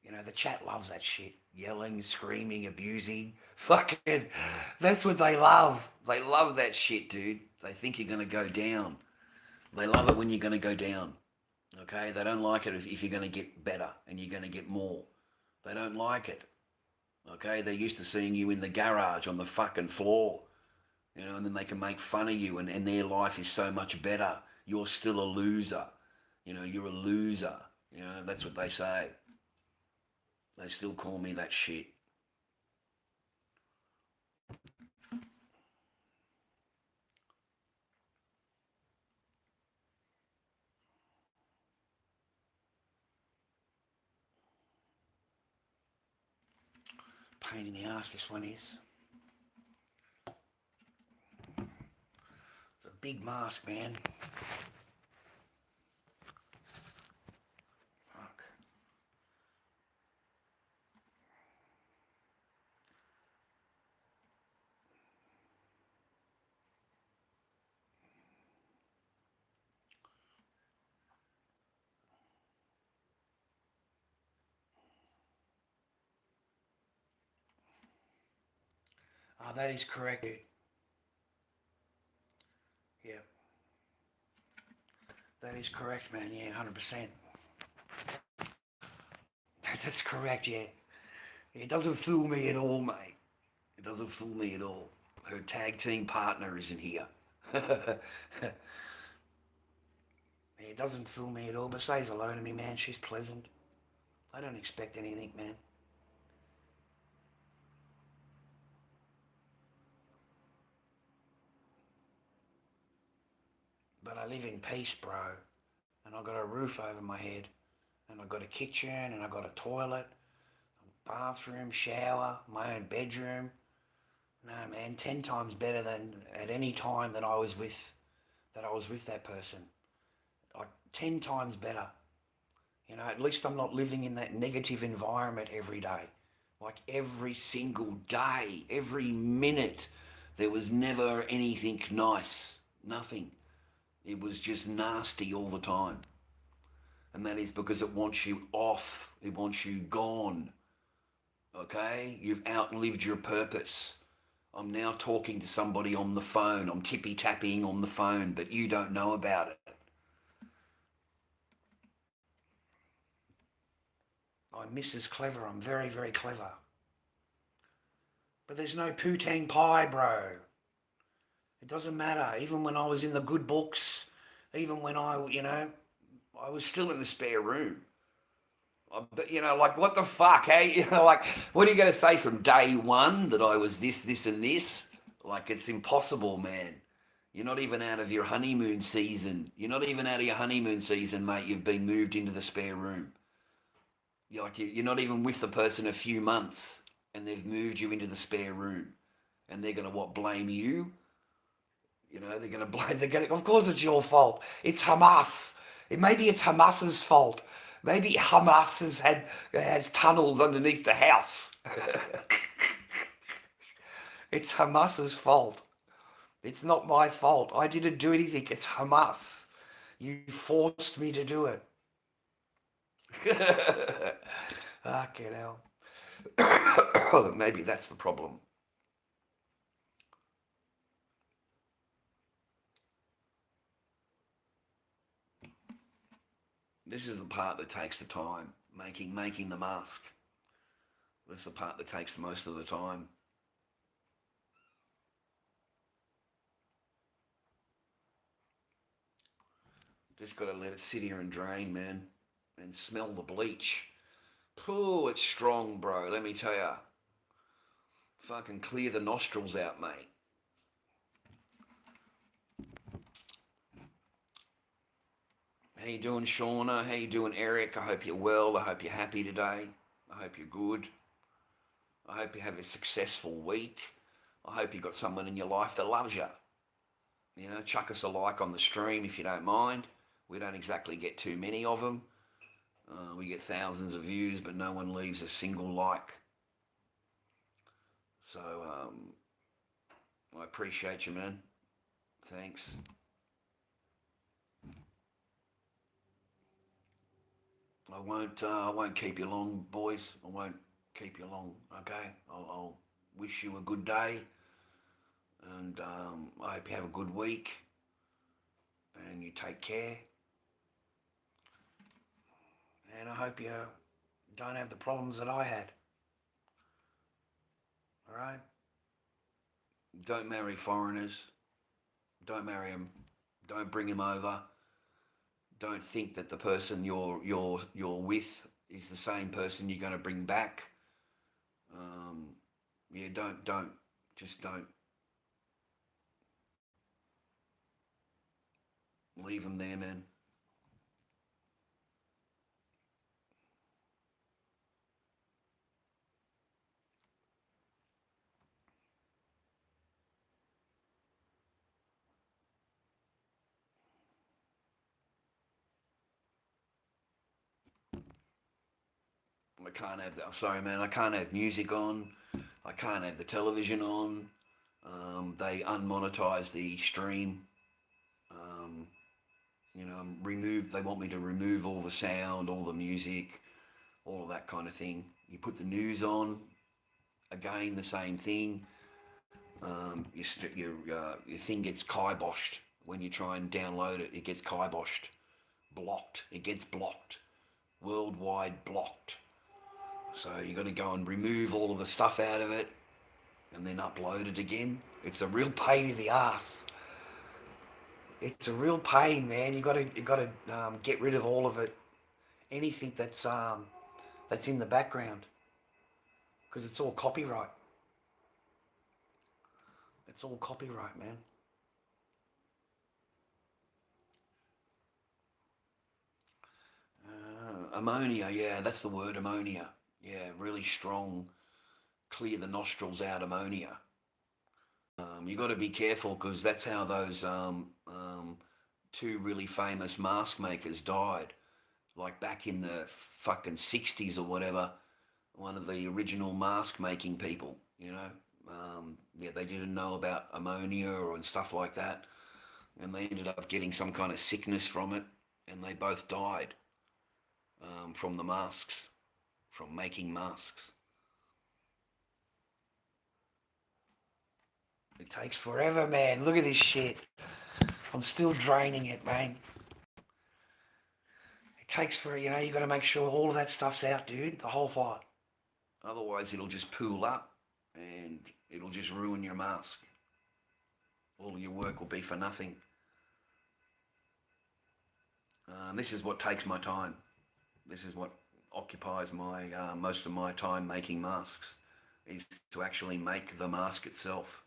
You know, the chat loves that shit. Yelling, screaming, abusing. Fucking, that's what they love. They love that shit, dude. They think you're going to go down. They love it when you're going to go down. Okay? They don't like it if you're going to get better and you're going to get more. They don't like it. Okay? They're used to seeing you in the garage on the fucking floor. You know, and then they can make fun of you and their life is so much better. You're still a loser. You know, you're a loser. You know, that's what they say. They still call me that shit. Pain in the ass, this one is. It's a big mask, man. Fuck. Oh, that is correct, dude. Yeah. That is correct, man. Yeah, 100%. That's correct, yeah. It doesn't fool me at all, mate. It doesn't fool me at all. Her tag team partner isn't here. It doesn't fool me at all, but says hello to me, man. She's pleasant. I don't expect anything, man. But I live in peace, bro. And I've got a roof over my head. And I've got a kitchen, and I've got a toilet, a bathroom, shower, my own bedroom. No, man, 10 times better than at any time that I was with that person. Like 10 times better. You know, at least I'm not living in that negative environment every day. Like every single day, every minute, there was never anything nice. Nothing. It was just nasty all the time. And that is because it wants you off. It wants you gone. Okay? You've outlived your purpose. I'm now talking to somebody on the phone. I'm tippy-tapping on the phone, but you don't know about it. I'm Mrs. Clever. I'm very, very clever. But there's no poo-tang pie, bro. It doesn't matter. Even when I was in the good books, even when I was still in the spare room. But, like, what the fuck, hey? Like, what are you going to say from day one that I was this, this, and this? Like, it's impossible, man. You're not even out of your honeymoon season. You're not even out of your honeymoon season, mate. You've been moved into the spare room. You're not even with the person a few months, and they've moved you into the spare room. And they're going to, blame you? They're going to blame, of course it's your fault. It's Hamas. Maybe it's Hamas's fault. Maybe Hamas has tunnels underneath the house. It's Hamas's fault. It's not my fault. I didn't do anything. It's Hamas. You forced me to do it. Fucking hell. Maybe that's the problem. This is the part that takes the time, making the mask. This is the part that takes most of the time. Just got to let it sit here and drain, man, and smell the bleach. Pooh, it's strong, bro, let me tell ya. Fucking clear the nostrils out, mate. How you doing, Shauna? How you doing, Eric? I hope you're well. I hope you're happy today. I hope you're good. I hope you have a successful week. I hope you got someone in your life that loves you. Chuck us a like on the stream if you don't mind. We don't exactly get too many of them. We get thousands of views, but no one leaves a single like. So, I appreciate you, man. Thanks. I won't keep you long, boys. I won't keep you long, okay? I'll wish you a good day, and I hope you have a good week, and you take care, and I hope you don't have the problems that I had, all right? Don't marry foreigners. Don't marry them. Don't bring them over. Don't think that the person you're with is the same person you're going to bring back. Just don't. Leave them there, man. I can't have that. I'm sorry, man. I can't have music on. I can't have the television on. They unmonetize the stream. They want me to remove all the sound, all the music, all of that kind of thing. You put the news on, again, the same thing. Your thing gets kiboshed when you try and download it. It gets kiboshed, blocked. It gets blocked, worldwide blocked. So you got to go and remove all of the stuff out of it, and then upload it again. It's a real pain in the ass. It's a real pain, man. You got to get rid of all of it, anything that's in the background, because it's all copyright. It's all copyright, man. Ammonia, yeah, that's the word, ammonia. Yeah, really strong, clear the nostrils out ammonia. You got to be careful, because that's how those two really famous mask makers died. Like back in the fucking 60s or whatever, one of the original mask making people, they didn't know about ammonia and stuff like that, and they ended up getting some kind of sickness from it, and they both died from the masks, from making masks. It takes forever, man. Look at this shit. I'm still draining it, man. It takes for, you got to make sure all of that stuff's out, dude, the whole fight. Otherwise, it'll just pool up and it'll just ruin your mask. All your work will be for nothing. This is what takes my time. This is what occupies my most of my time making masks, is to actually make the mask itself.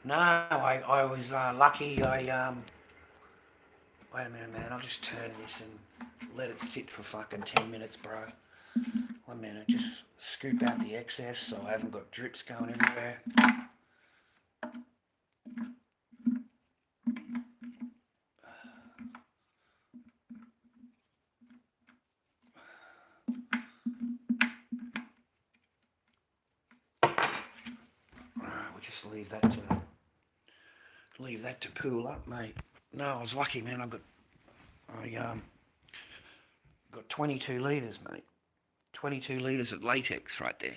No, I was lucky. Wait a minute, man. I'll just turn this and let it sit for fucking 10 minutes, bro. 1 minute. Just scoop out the excess so I haven't got drips going everywhere. Alright, we'll just leave that to pool up, mate. No, I was lucky, man. I got 22 litres, mate. 22 litres of latex right there.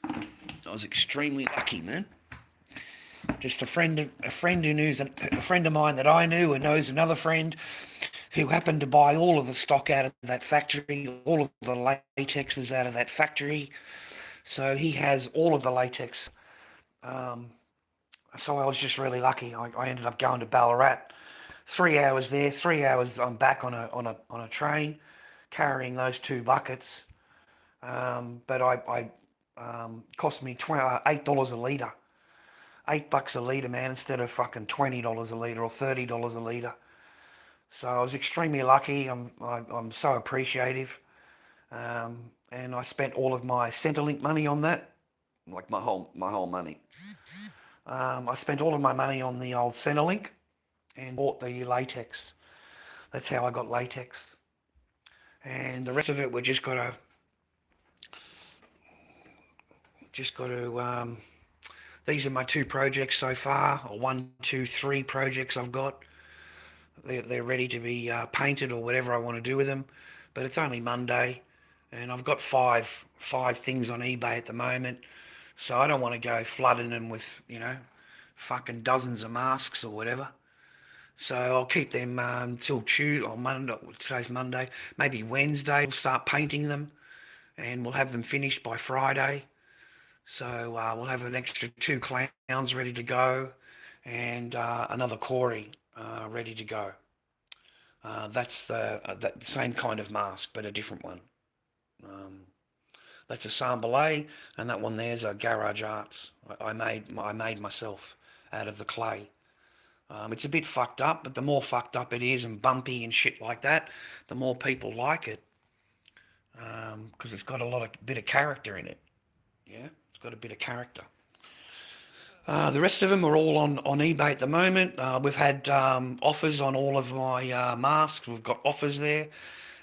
I was extremely lucky, man. Just a friend who knows a friend of mine that I knew and knows another friend who happened to buy all of the stock out of that factory, all of the latexes out of that factory. So he has all of the latex. So I was just really lucky. I ended up going to Ballarat. 3 hours there, 3 hours I'm back on a train, carrying those 2 buckets. But I cost me $8 a litre. $8 a litre, man, instead of fucking $20 a litre or $30 a litre. So I was extremely lucky. I'm so appreciative. And I spent all of my Centrelink money on that, like my whole money. I spent all of my money on the old Centrelink and bought the latex. That's how I got latex. And the rest of it, we just got to. These are my 2 projects so far, or 1, 2, 3 projects I've got. They're ready to be painted or whatever I want to do with them. But it's only Monday, and I've got five things on eBay at the moment. So I don't want to go flooding them with, fucking dozens of masks or whatever. So I'll keep them till Tuesday or Monday. Today's Monday. Maybe Wednesday we'll start painting them, and we'll have them finished by Friday. So we'll have an extra 2 clowns ready to go, and another Corey ready to go. That's the same kind of mask, but a different one. That's a Sambalay, and that one there's a Garage Arts. I made myself out of the clay. It's a bit fucked up, but the more fucked up it is and bumpy and shit like that, the more people like it, because it's got a bit of character in it. Yeah, it's got a bit of character. The rest of them are all on eBay at the moment. We've had offers on all of my masks. We've got offers there,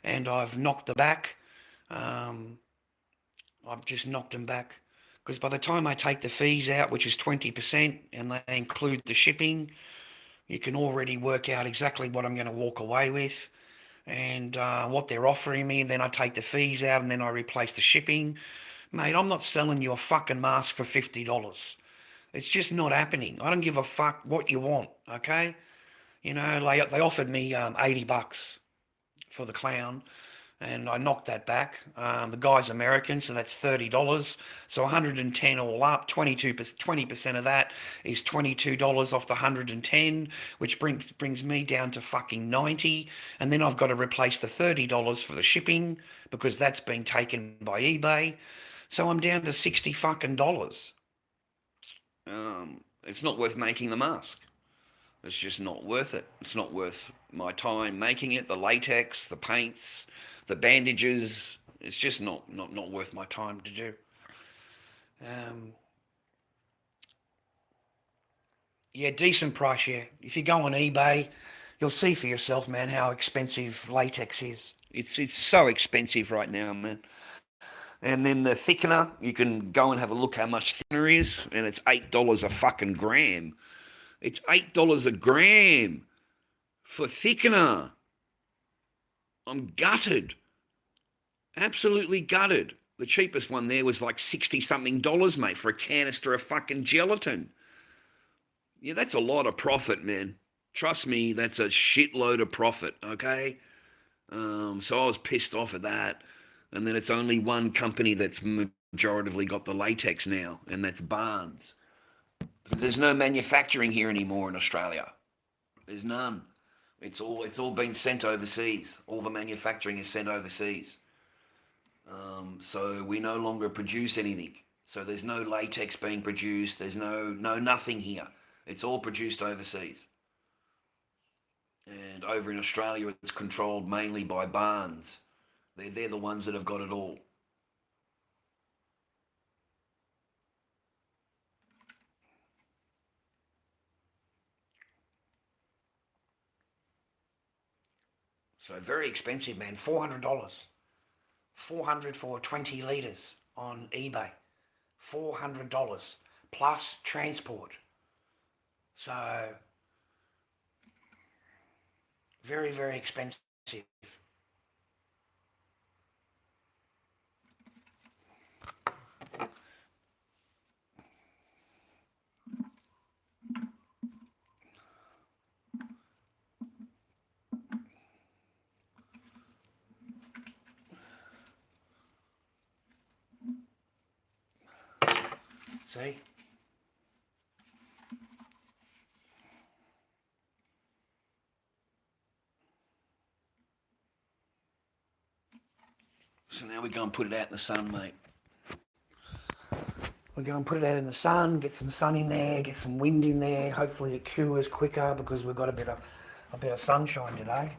and I've knocked them back. I've just knocked them back because by the time I take the fees out, which is 20%, and they include the shipping, you can already work out exactly what I'm going to walk away with and what they're offering me. And then I take the fees out and then I replace the shipping. Mate, I'm not selling you a fucking mask for $50. It's just not happening. I don't give a fuck what you want, okay? They offered me $80 for the clown, and I knocked that back. The guy's American, so that's $30. So $110 all up. 20% of that is $22 off the $110, which brings me down to fucking $90. And then I've got to replace the $30 for the shipping because that's been taken by eBay. So I'm down to $60 fucking dollars. It's not worth making the mask. It's just not worth it. It's not worth my time making it. The latex, the paints, the bandages. It's just not worth my time to do. Yeah, decent price, yeah. If you go on eBay, you'll see for yourself, man, how expensive latex is. It's so expensive right now, man. And then the thickener, you can go and have a look how much thickener is, and it's $8 a fucking gram. It's $8 a gram for thickener. I'm gutted. Absolutely gutted. The cheapest one there was like 60 something dollars, mate, for a canister of fucking gelatin. Yeah, that's a lot of profit, man. Trust me, that's a shitload of profit, okay? So I was pissed off at that. And then it's only one company that's majoritively got the latex now, and that's Barnes. There's no manufacturing here anymore in Australia. There's none. It's all been sent overseas. All the manufacturing is sent overseas. So we no longer produce anything. So there's no latex being produced. There's no nothing here. It's all produced overseas. And over in Australia, it's controlled mainly by Barnes. They're the ones that have got it all. So very expensive, man. $400. 400 for 20 litres on eBay. $400 plus transport. So very, very expensive. See? So now we go and put it out in the sun, mate. We go and put it out in the sun, get some sun in there, get some wind in there. Hopefully it cures quicker because we've got a bit of sunshine today.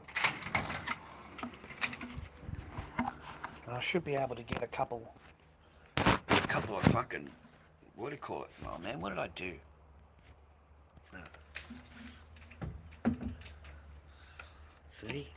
And I should be able to get a couple of fucking, what do you call it? Oh man, what did I do? See?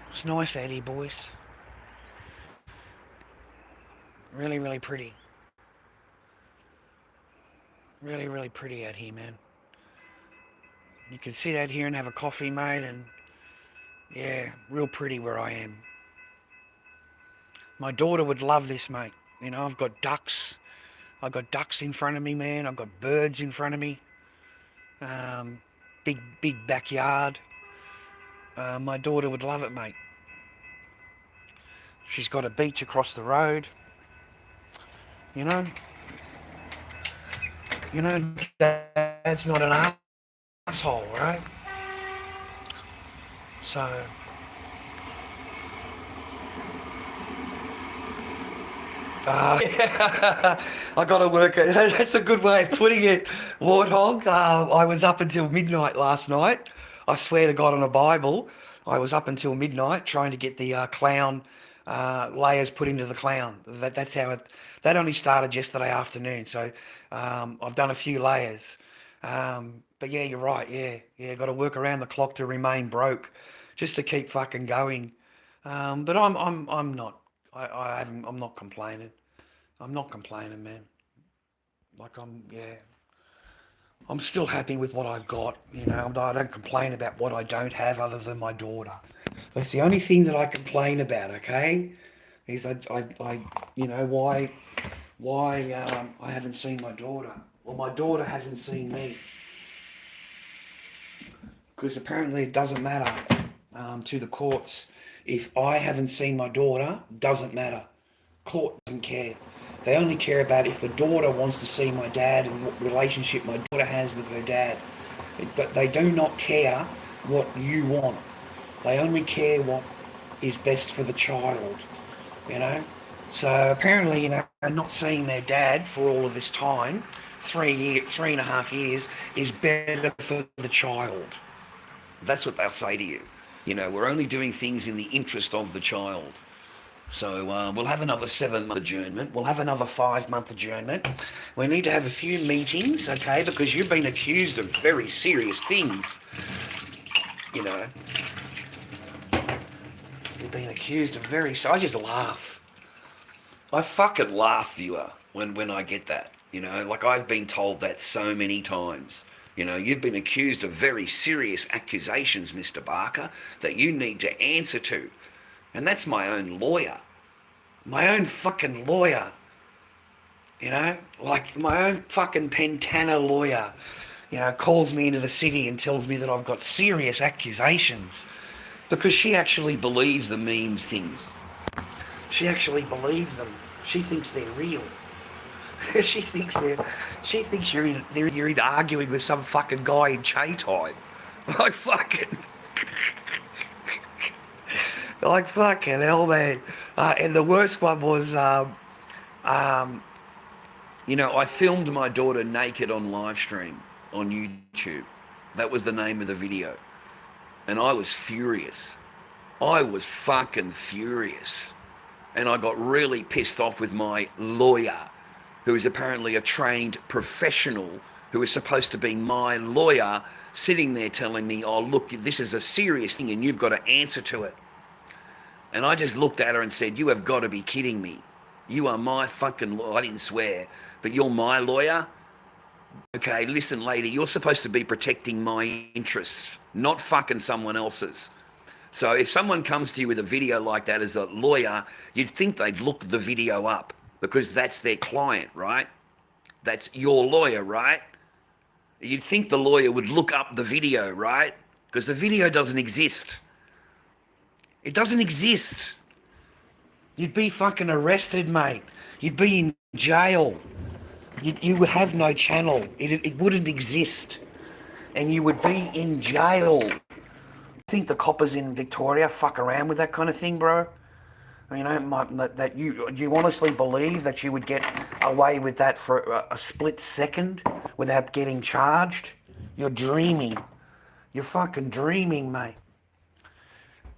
It's nice out here, boys. Really, really pretty. Really, really pretty out here, man. You can sit out here and have a coffee, mate, and yeah, real pretty where I am. My daughter would love this, mate. You know, I've got ducks. I've got ducks in front of me, man. I've got birds in front of me. Big backyard. My daughter would love it, mate. She's got a beach across the road. You know, Dad's not an asshole, right? So, I got to work it. That's a good way of putting it, Warthog. I was up until midnight last night. I swear to God on a Bible, I was up until midnight trying to get the clown layers put into the clown. That's how it. That only started yesterday afternoon. So I've done a few layers. But yeah, you're right. Yeah. Got to work around the clock to remain broke, just to keep fucking going. But I'm not. I'm not complaining. I'm not complaining, man. Like I'm still happy with what I've got. You know, I don't complain about what I don't have other than my daughter. That's the only thing that I complain about, okay? Is I you know, why I haven't seen my daughter. Or my daughter hasn't seen me. Because apparently it doesn't matter to the courts. If I haven't seen my daughter, doesn't matter. Court doesn't care. They only care about if the daughter wants to see my dad and what relationship my daughter has with her dad. They do not care what you want. They only care what is best for the child, you know. So apparently, you know, not seeing their dad for all of this time, 3.5 years, is better for the child. That's what they'll say to you. You know, we're only doing things in the interest of the child. So we'll have another 7-month adjournment. We'll have another 5-month adjournment. We need to have a few meetings, okay, because you've been accused of very serious things. You know, you've been accused of I just laugh. I fucking laugh, viewer, when I get that. You know, like I've been told that so many times. You know, you've been accused of very serious accusations, Mr. Barker, that you need to answer to. And that's my own lawyer. My own fucking lawyer. You know, like my own fucking Pentana lawyer, you know, calls me into the city and tells me that I've got serious accusations. Because she actually believes the memes things. She actually believes them. She thinks they're real. she thinks you're in arguing with some fucking guy in Che time. Like fucking hell, man. And the worst one was, you know, I filmed my daughter naked on live stream on YouTube. That was the name of the video. And I was furious. I was fucking furious. And I got really pissed off with my lawyer, who is apparently a trained professional, who is supposed to be my lawyer, sitting there telling me, oh, look, this is a serious thing and you've got to answer to it. And I just looked at her and said, you have got to be kidding me. You are my fucking lawyer. I didn't swear, but you're my lawyer? Okay, listen, lady, you're supposed to be protecting my interests, not fucking someone else's. So if someone comes to you with a video like that as a lawyer, you'd think they'd look the video up because that's their client, right? That's your lawyer, right? You'd think the lawyer would look up the video, right? Because the video doesn't exist. It doesn't exist. You'd be fucking arrested, mate. You'd be in jail. You would have no channel. It wouldn't exist. And you would be in jail. I think the coppers in Victoria fuck around with that kind of thing, bro. You know, that you honestly believe that you would get away with that for a split second without getting charged? You're dreaming. You're fucking dreaming, mate.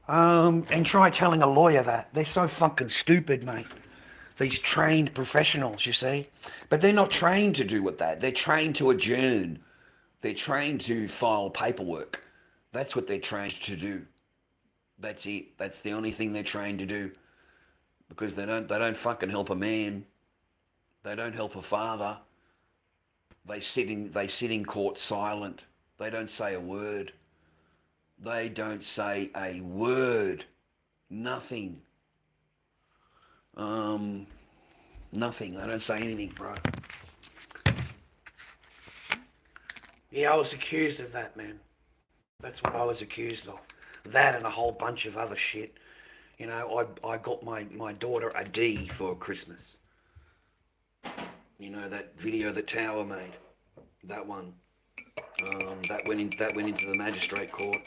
And try telling a lawyer that. They're so fucking stupid, mate. These trained professionals, you see. But they're not trained to do with that. They're trained to adjourn. They're trained to file paperwork. That's what they're trained to do. That's it. That's the only thing they're trained to do. Because they don't fucking help a man. They don't help a father. They sit in court silent. They don't say a word. They don't say a word. Nothing. Nothing. They don't say anything, bro. Yeah, I was accused of that, man. That's what I was accused of. That and a whole bunch of other shit. You know, I got my daughter a D for Christmas. You know, that video that Tower made. That one. That went into the magistrate court.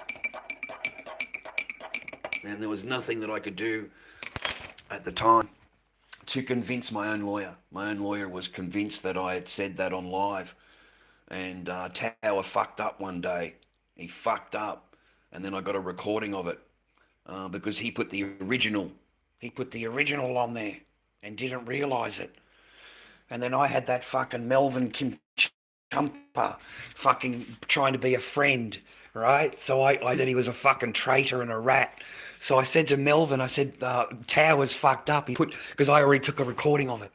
And there was nothing that I could do at the time to convince my own lawyer. My own lawyer was convinced that I had said that on live. And Tower fucked up one day. He fucked up. And then I got a recording of it because he put the original on there and didn't realise it. And then I had that fucking Melbourne chumper fucking trying to be a friend, right? So I said he was a fucking traitor and a rat. So I said to Melvin, I said, Tower's fucked up. Because I already took a recording of it.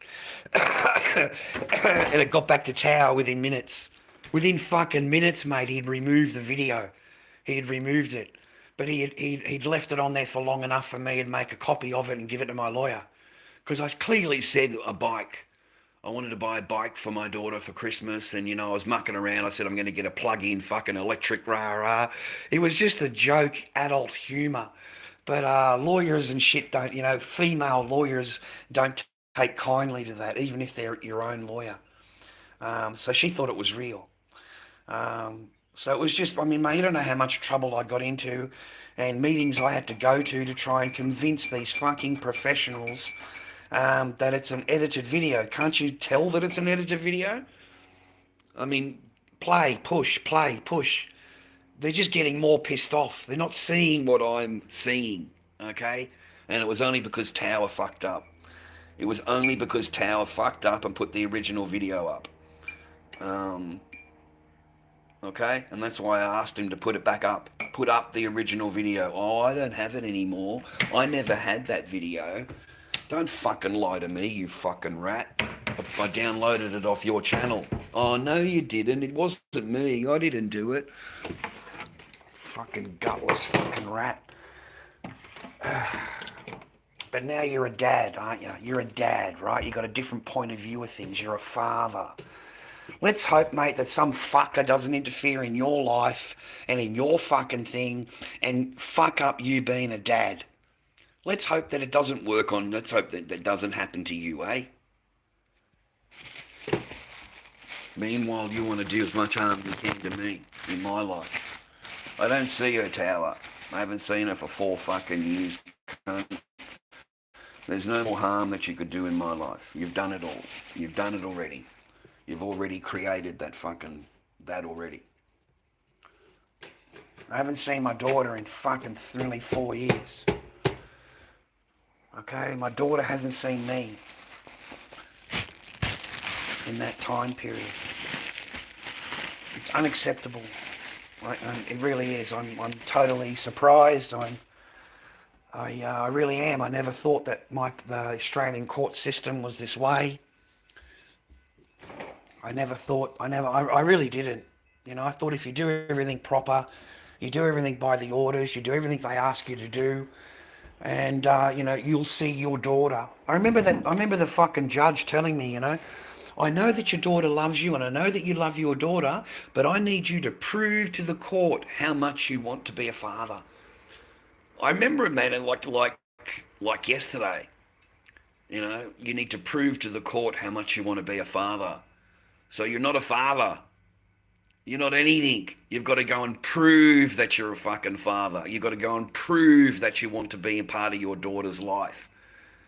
And it got back to Tower within minutes. Within fucking minutes, mate, he'd removed the video. He had removed it. But he'd left it on there for long enough for me to make a copy of it and give it to my lawyer. Because I clearly said a bike. I wanted to buy a bike for my daughter for Christmas, and, I was mucking around. I said, I'm going to get a plug-in fucking electric rah-rah. It was just a joke, adult humour. But lawyers and shit don't, female lawyers don't take kindly to that, even if they're your own lawyer. So she thought it was real. So it was just, mate, you don't know how much trouble I got into and meetings I had to go to try and convince these fucking professionals that it's an edited video. Can't you tell that it's an edited video? Play, push, They're just getting more pissed off. They're not seeing what I'm seeing, okay? And it was only because Tower fucked up. It was only because Tower fucked up and put the original video up. Okay? And that's why I asked him to put it back up. Put up the original video. Oh, I don't have it anymore. I never had that video. Don't fucking lie to me, you fucking rat. I downloaded it off your channel. Oh, no, you didn't. It wasn't me. I didn't do it. Fucking gutless fucking rat. But now you're a dad, aren't you? You're a dad, right? You've got a different point of view of things. You're a father. Let's hope, mate, that some fucker doesn't interfere in your life and in your fucking thing and fuck up you being a dad. Let's hope that it doesn't work on, let's hope that that doesn't happen to you, eh? Meanwhile, you want to do as much harm as you can to me in my life. I don't see her, Tower. I haven't seen her for 4 fucking years. There's no more harm that you could do in my life. You've done it all. You've done it already. You've already created that already. I haven't seen my daughter in fucking nearly 4 years. Okay, my daughter hasn't seen me in that time period. It's unacceptable. It really is. I'm totally surprised. I really am. I never thought that the Australian court system was this way. I really didn't. I thought if you do everything proper, you do everything by the orders, you do everything they ask you to do, and, you'll see your daughter. I remember the fucking judge telling me, I know that your daughter loves you and I know that you love your daughter, but I need you to prove to the court how much you want to be a father. I remember it, man, like yesterday. You need to prove to the court how much you want to be a father. So you're not a father. You're not anything. You've got to go and prove that you're a fucking father. You've got to go and prove that you want to be a part of your daughter's life.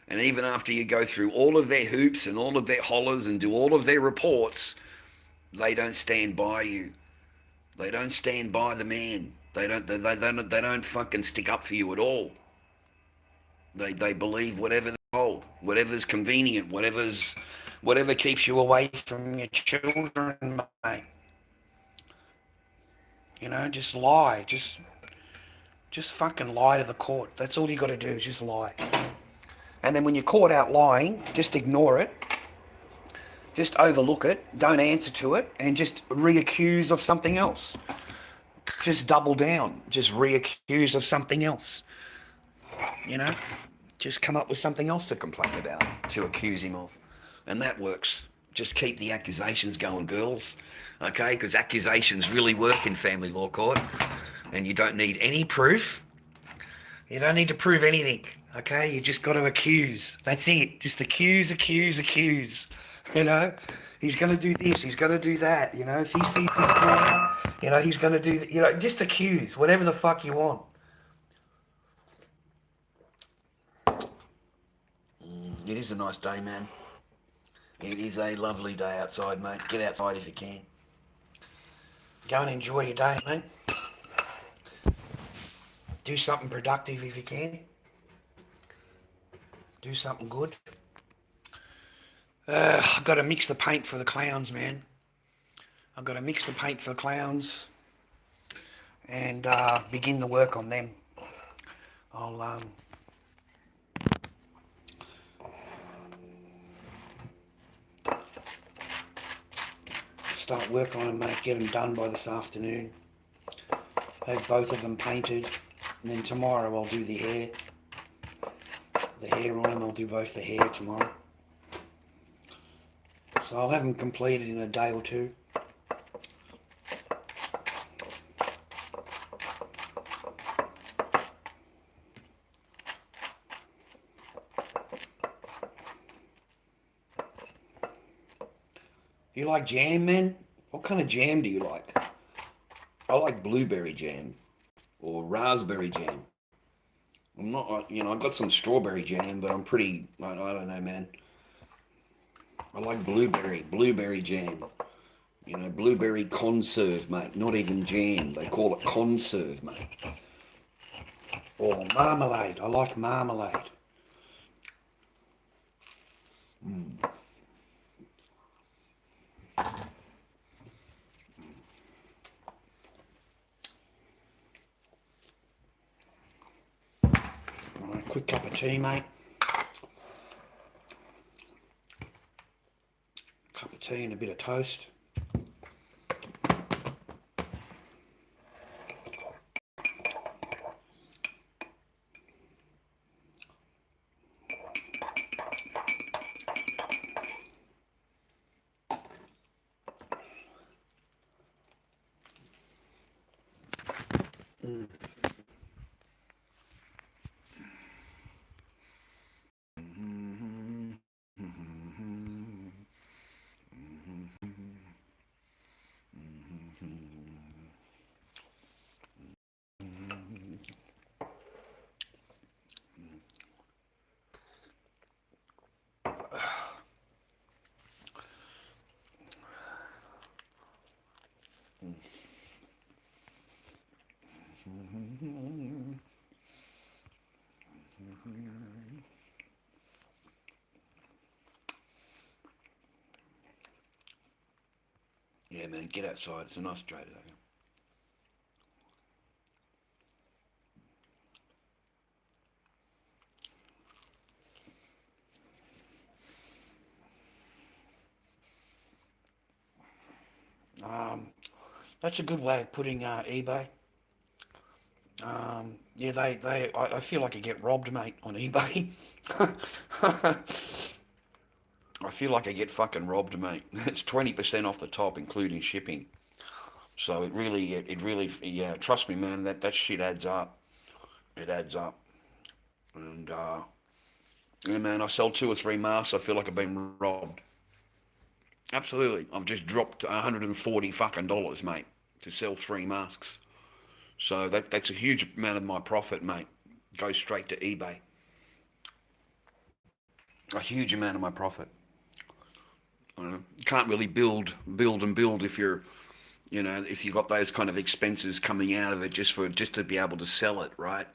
And even after you go through all of their hoops and all of their hollers and do all of their reports, they don't stand by you. They don't stand by the man. They don't fucking stick up for you at all. They believe whatever they're told, whatever's convenient, whatever keeps you away from your children, mate. Just lie. Just fucking lie to the court. That's all you got to do is just lie. And then when you're caught out lying, just ignore it. Just overlook it. Don't answer to it. And just reaccuse of something else. Just double down. Just reaccuse of something else. Just come up with something else to complain about, to accuse him of. And that works. Just keep the accusations going, girls. Okay? Because accusations really work in family law court. And you don't need any proof. You don't need to prove anything. Okay? You just got to accuse. That's it. Just accuse. He's going to do this. He's going to do that. If he sees his daughter, he's going to do that. Just accuse. Whatever the fuck you want. It is a nice day, man. It is a lovely day outside, mate. Get outside if you can. Go and enjoy your day, mate. Do something productive if you can. Do something good. I've got to mix the paint for the clowns, man. I've got to mix the paint for the clowns and begin the work on them. I'll start work on them, mate. Get them done by this afternoon. Have both of them painted. And then tomorrow I'll do the hair. The hair on them, I'll do both the hair tomorrow. So I'll have them completed in a day or two. You like jam, man? What kind of jam do you like? I like blueberry jam or raspberry jam. I'm not, you know, I've got some strawberry jam, but I'm pretty, I don't know, man. I like blueberry jam. You know, blueberry conserve, mate. Not even jam. They call it conserve, mate. Or marmalade. I like marmalade. Alright, quick cup of tea, mate. Cup of tea and a bit of toast. Yeah, man, get outside. It's a nice day today. That's a good way of putting eBay. Yeah, I feel like I get robbed, mate, on eBay. I feel like I get fucking robbed, mate. It's 20% off the top, including shipping. So it really, yeah, trust me, man, that shit adds up. It adds up. And, yeah, man, I sell 2 or 3 masks, I feel like I've been robbed. Absolutely. I've just dropped $140 fucking dollars, mate, to sell 3 masks. So that's a huge amount of my profit, mate. Goes straight to eBay. A huge amount of my profit. You can't really build if you're, you know, if you've got those kind of expenses coming out of it just to be able to sell it, right?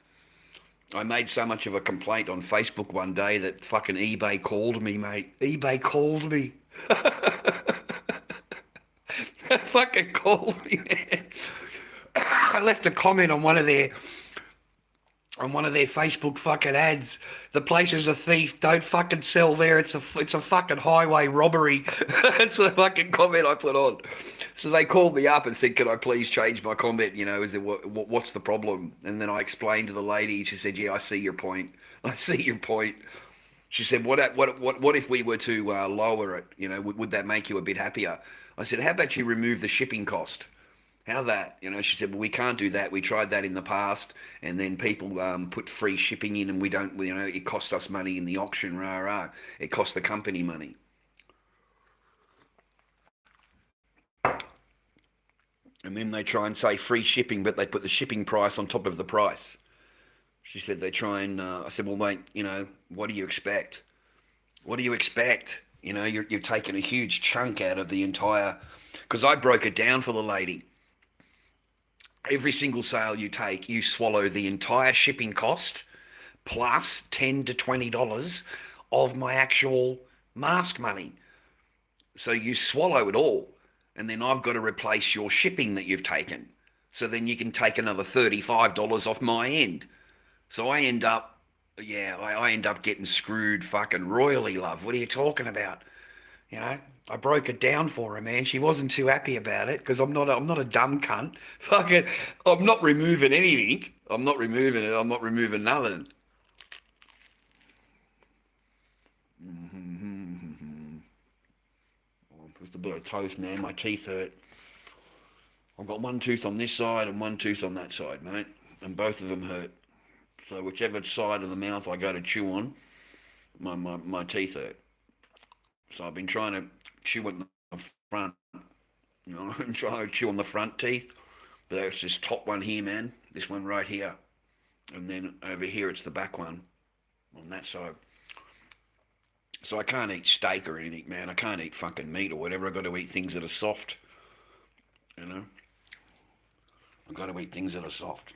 I made so much of a complaint on Facebook one day that fucking eBay called me, mate. eBay called me. Fucking called me, man. I left a comment on one of their Facebook fucking ads. The place is a thief. Don't fucking sell there. It's a fucking highway robbery. That's the fucking comment I put on. So they called me up and said, "Can I please change my comment? You know, is there what's the problem?" And then I explained to the lady. She said, "Yeah, I see your point. I see your point." She said, "What if we were to lower it? You know, would that make you a bit happier?" I said, "How about you remove the shipping cost?" How that? You know, she said, "Well, we can't do that. We tried that in the past, and then people put free shipping in, and we don't, you know, it cost us money in the auction, rah, rah. It cost the company money." And then they try and say free shipping, but they put the shipping price on top of the price. She said they try and, I said, "Well, mate, you know, what do you expect? What do you expect? You know, you're taking a huge chunk out of the entire," because I broke it down for the lady. Every single sale you take, you swallow the entire shipping cost plus $10 to $20 of my actual mask money. So you swallow it all, and then I've got to replace your shipping that you've taken. So then you can take another $35 off my end. So I end up, yeah, I end up getting screwed fucking royally, love. What are you talking about? You know, I broke it down for her, man. She wasn't too happy about it because I'm not a dumb cunt. Fucking, I'm not removing anything. I'm not removing it. I'm not removing nothing. Oh, just a bit of toast, man. My teeth hurt. I've got one tooth on this side and one tooth on that side, mate, and both of them hurt. So whichever side of the mouth I go to chew on, my teeth hurt. So I've been trying to chew on the front, and trying to chew on the front teeth. But it's this top one here, man. This one right here. And then over here it's the back one on that side. So I can't eat steak or anything, man. I can't eat fucking meat or whatever. I've got to eat things that are soft, you know. I've got to eat things that are soft.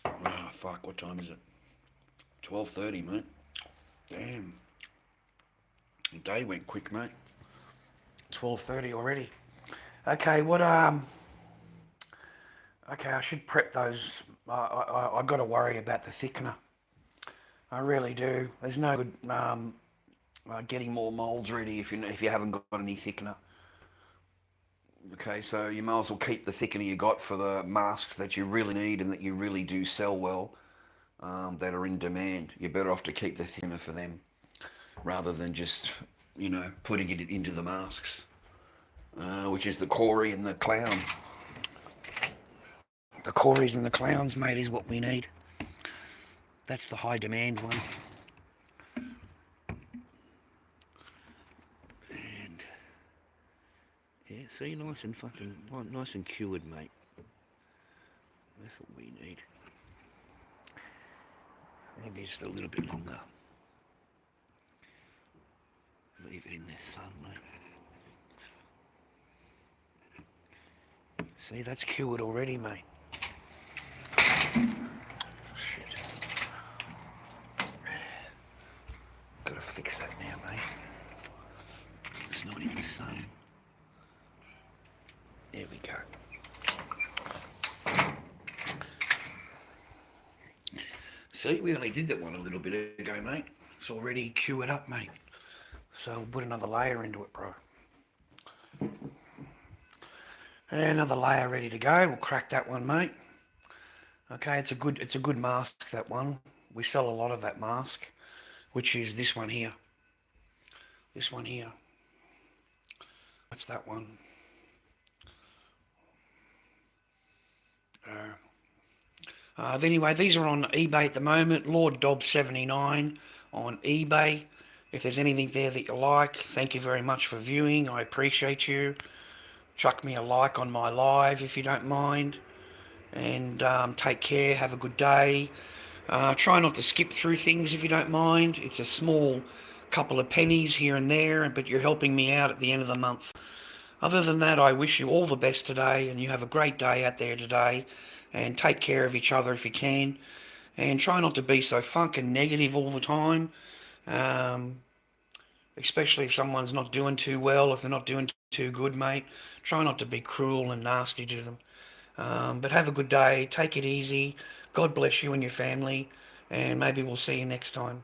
Ah, fuck, what time is it? 12:30, mate. Damn. The day went quick, mate. 12:30 already. Okay, okay, I should prep those. I got to worry about the thickener. I really do. There's no good Getting more moulds ready if you haven't got any thickener. Okay, so you might as well keep the thickener you got for the masks that you really need and that you really do sell well, that are in demand. You're better off to keep the thickener for them rather than just, putting it into the masks, which is the Corey and the clown. the Corys and the clowns, mate, is what we need. That's the high demand one. And yeah, see, nice and cured, mate. That's what we need. Maybe just a little bit longer. Leave it in the sun, mate. See, that's cured already, mate. Shit. Gotta fix that now, mate. It's not in the sun. There we go. See, we only did that one a little bit ago, mate. It's already cured up, mate. So we'll put another layer into it, bro. And another layer ready to go. We'll crack that one, mate. Okay, it's a good mask, that one. We sell a lot of that mask, which is this one here. This one here. What's that one? Anyway, these are on eBay at the moment. lorddobby79 on eBay. If there's anything there that you like, thank you very much for viewing. I appreciate you. Chuck me a like on my live if you don't mind. And take care. Have a good day. Try not to skip through things if you don't mind. It's a small couple of pennies here and there, but you're helping me out at the end of the month. Other than that, I wish you all the best today, and you have a great day out there today. And take care of each other if you can. And try not to be so fucking negative all the time. Especially if someone's not doing too well, if they're not doing too good, mate. Try not to be cruel and nasty to them. But have a good day. Take it easy. God bless you and your family. And maybe we'll see you next time.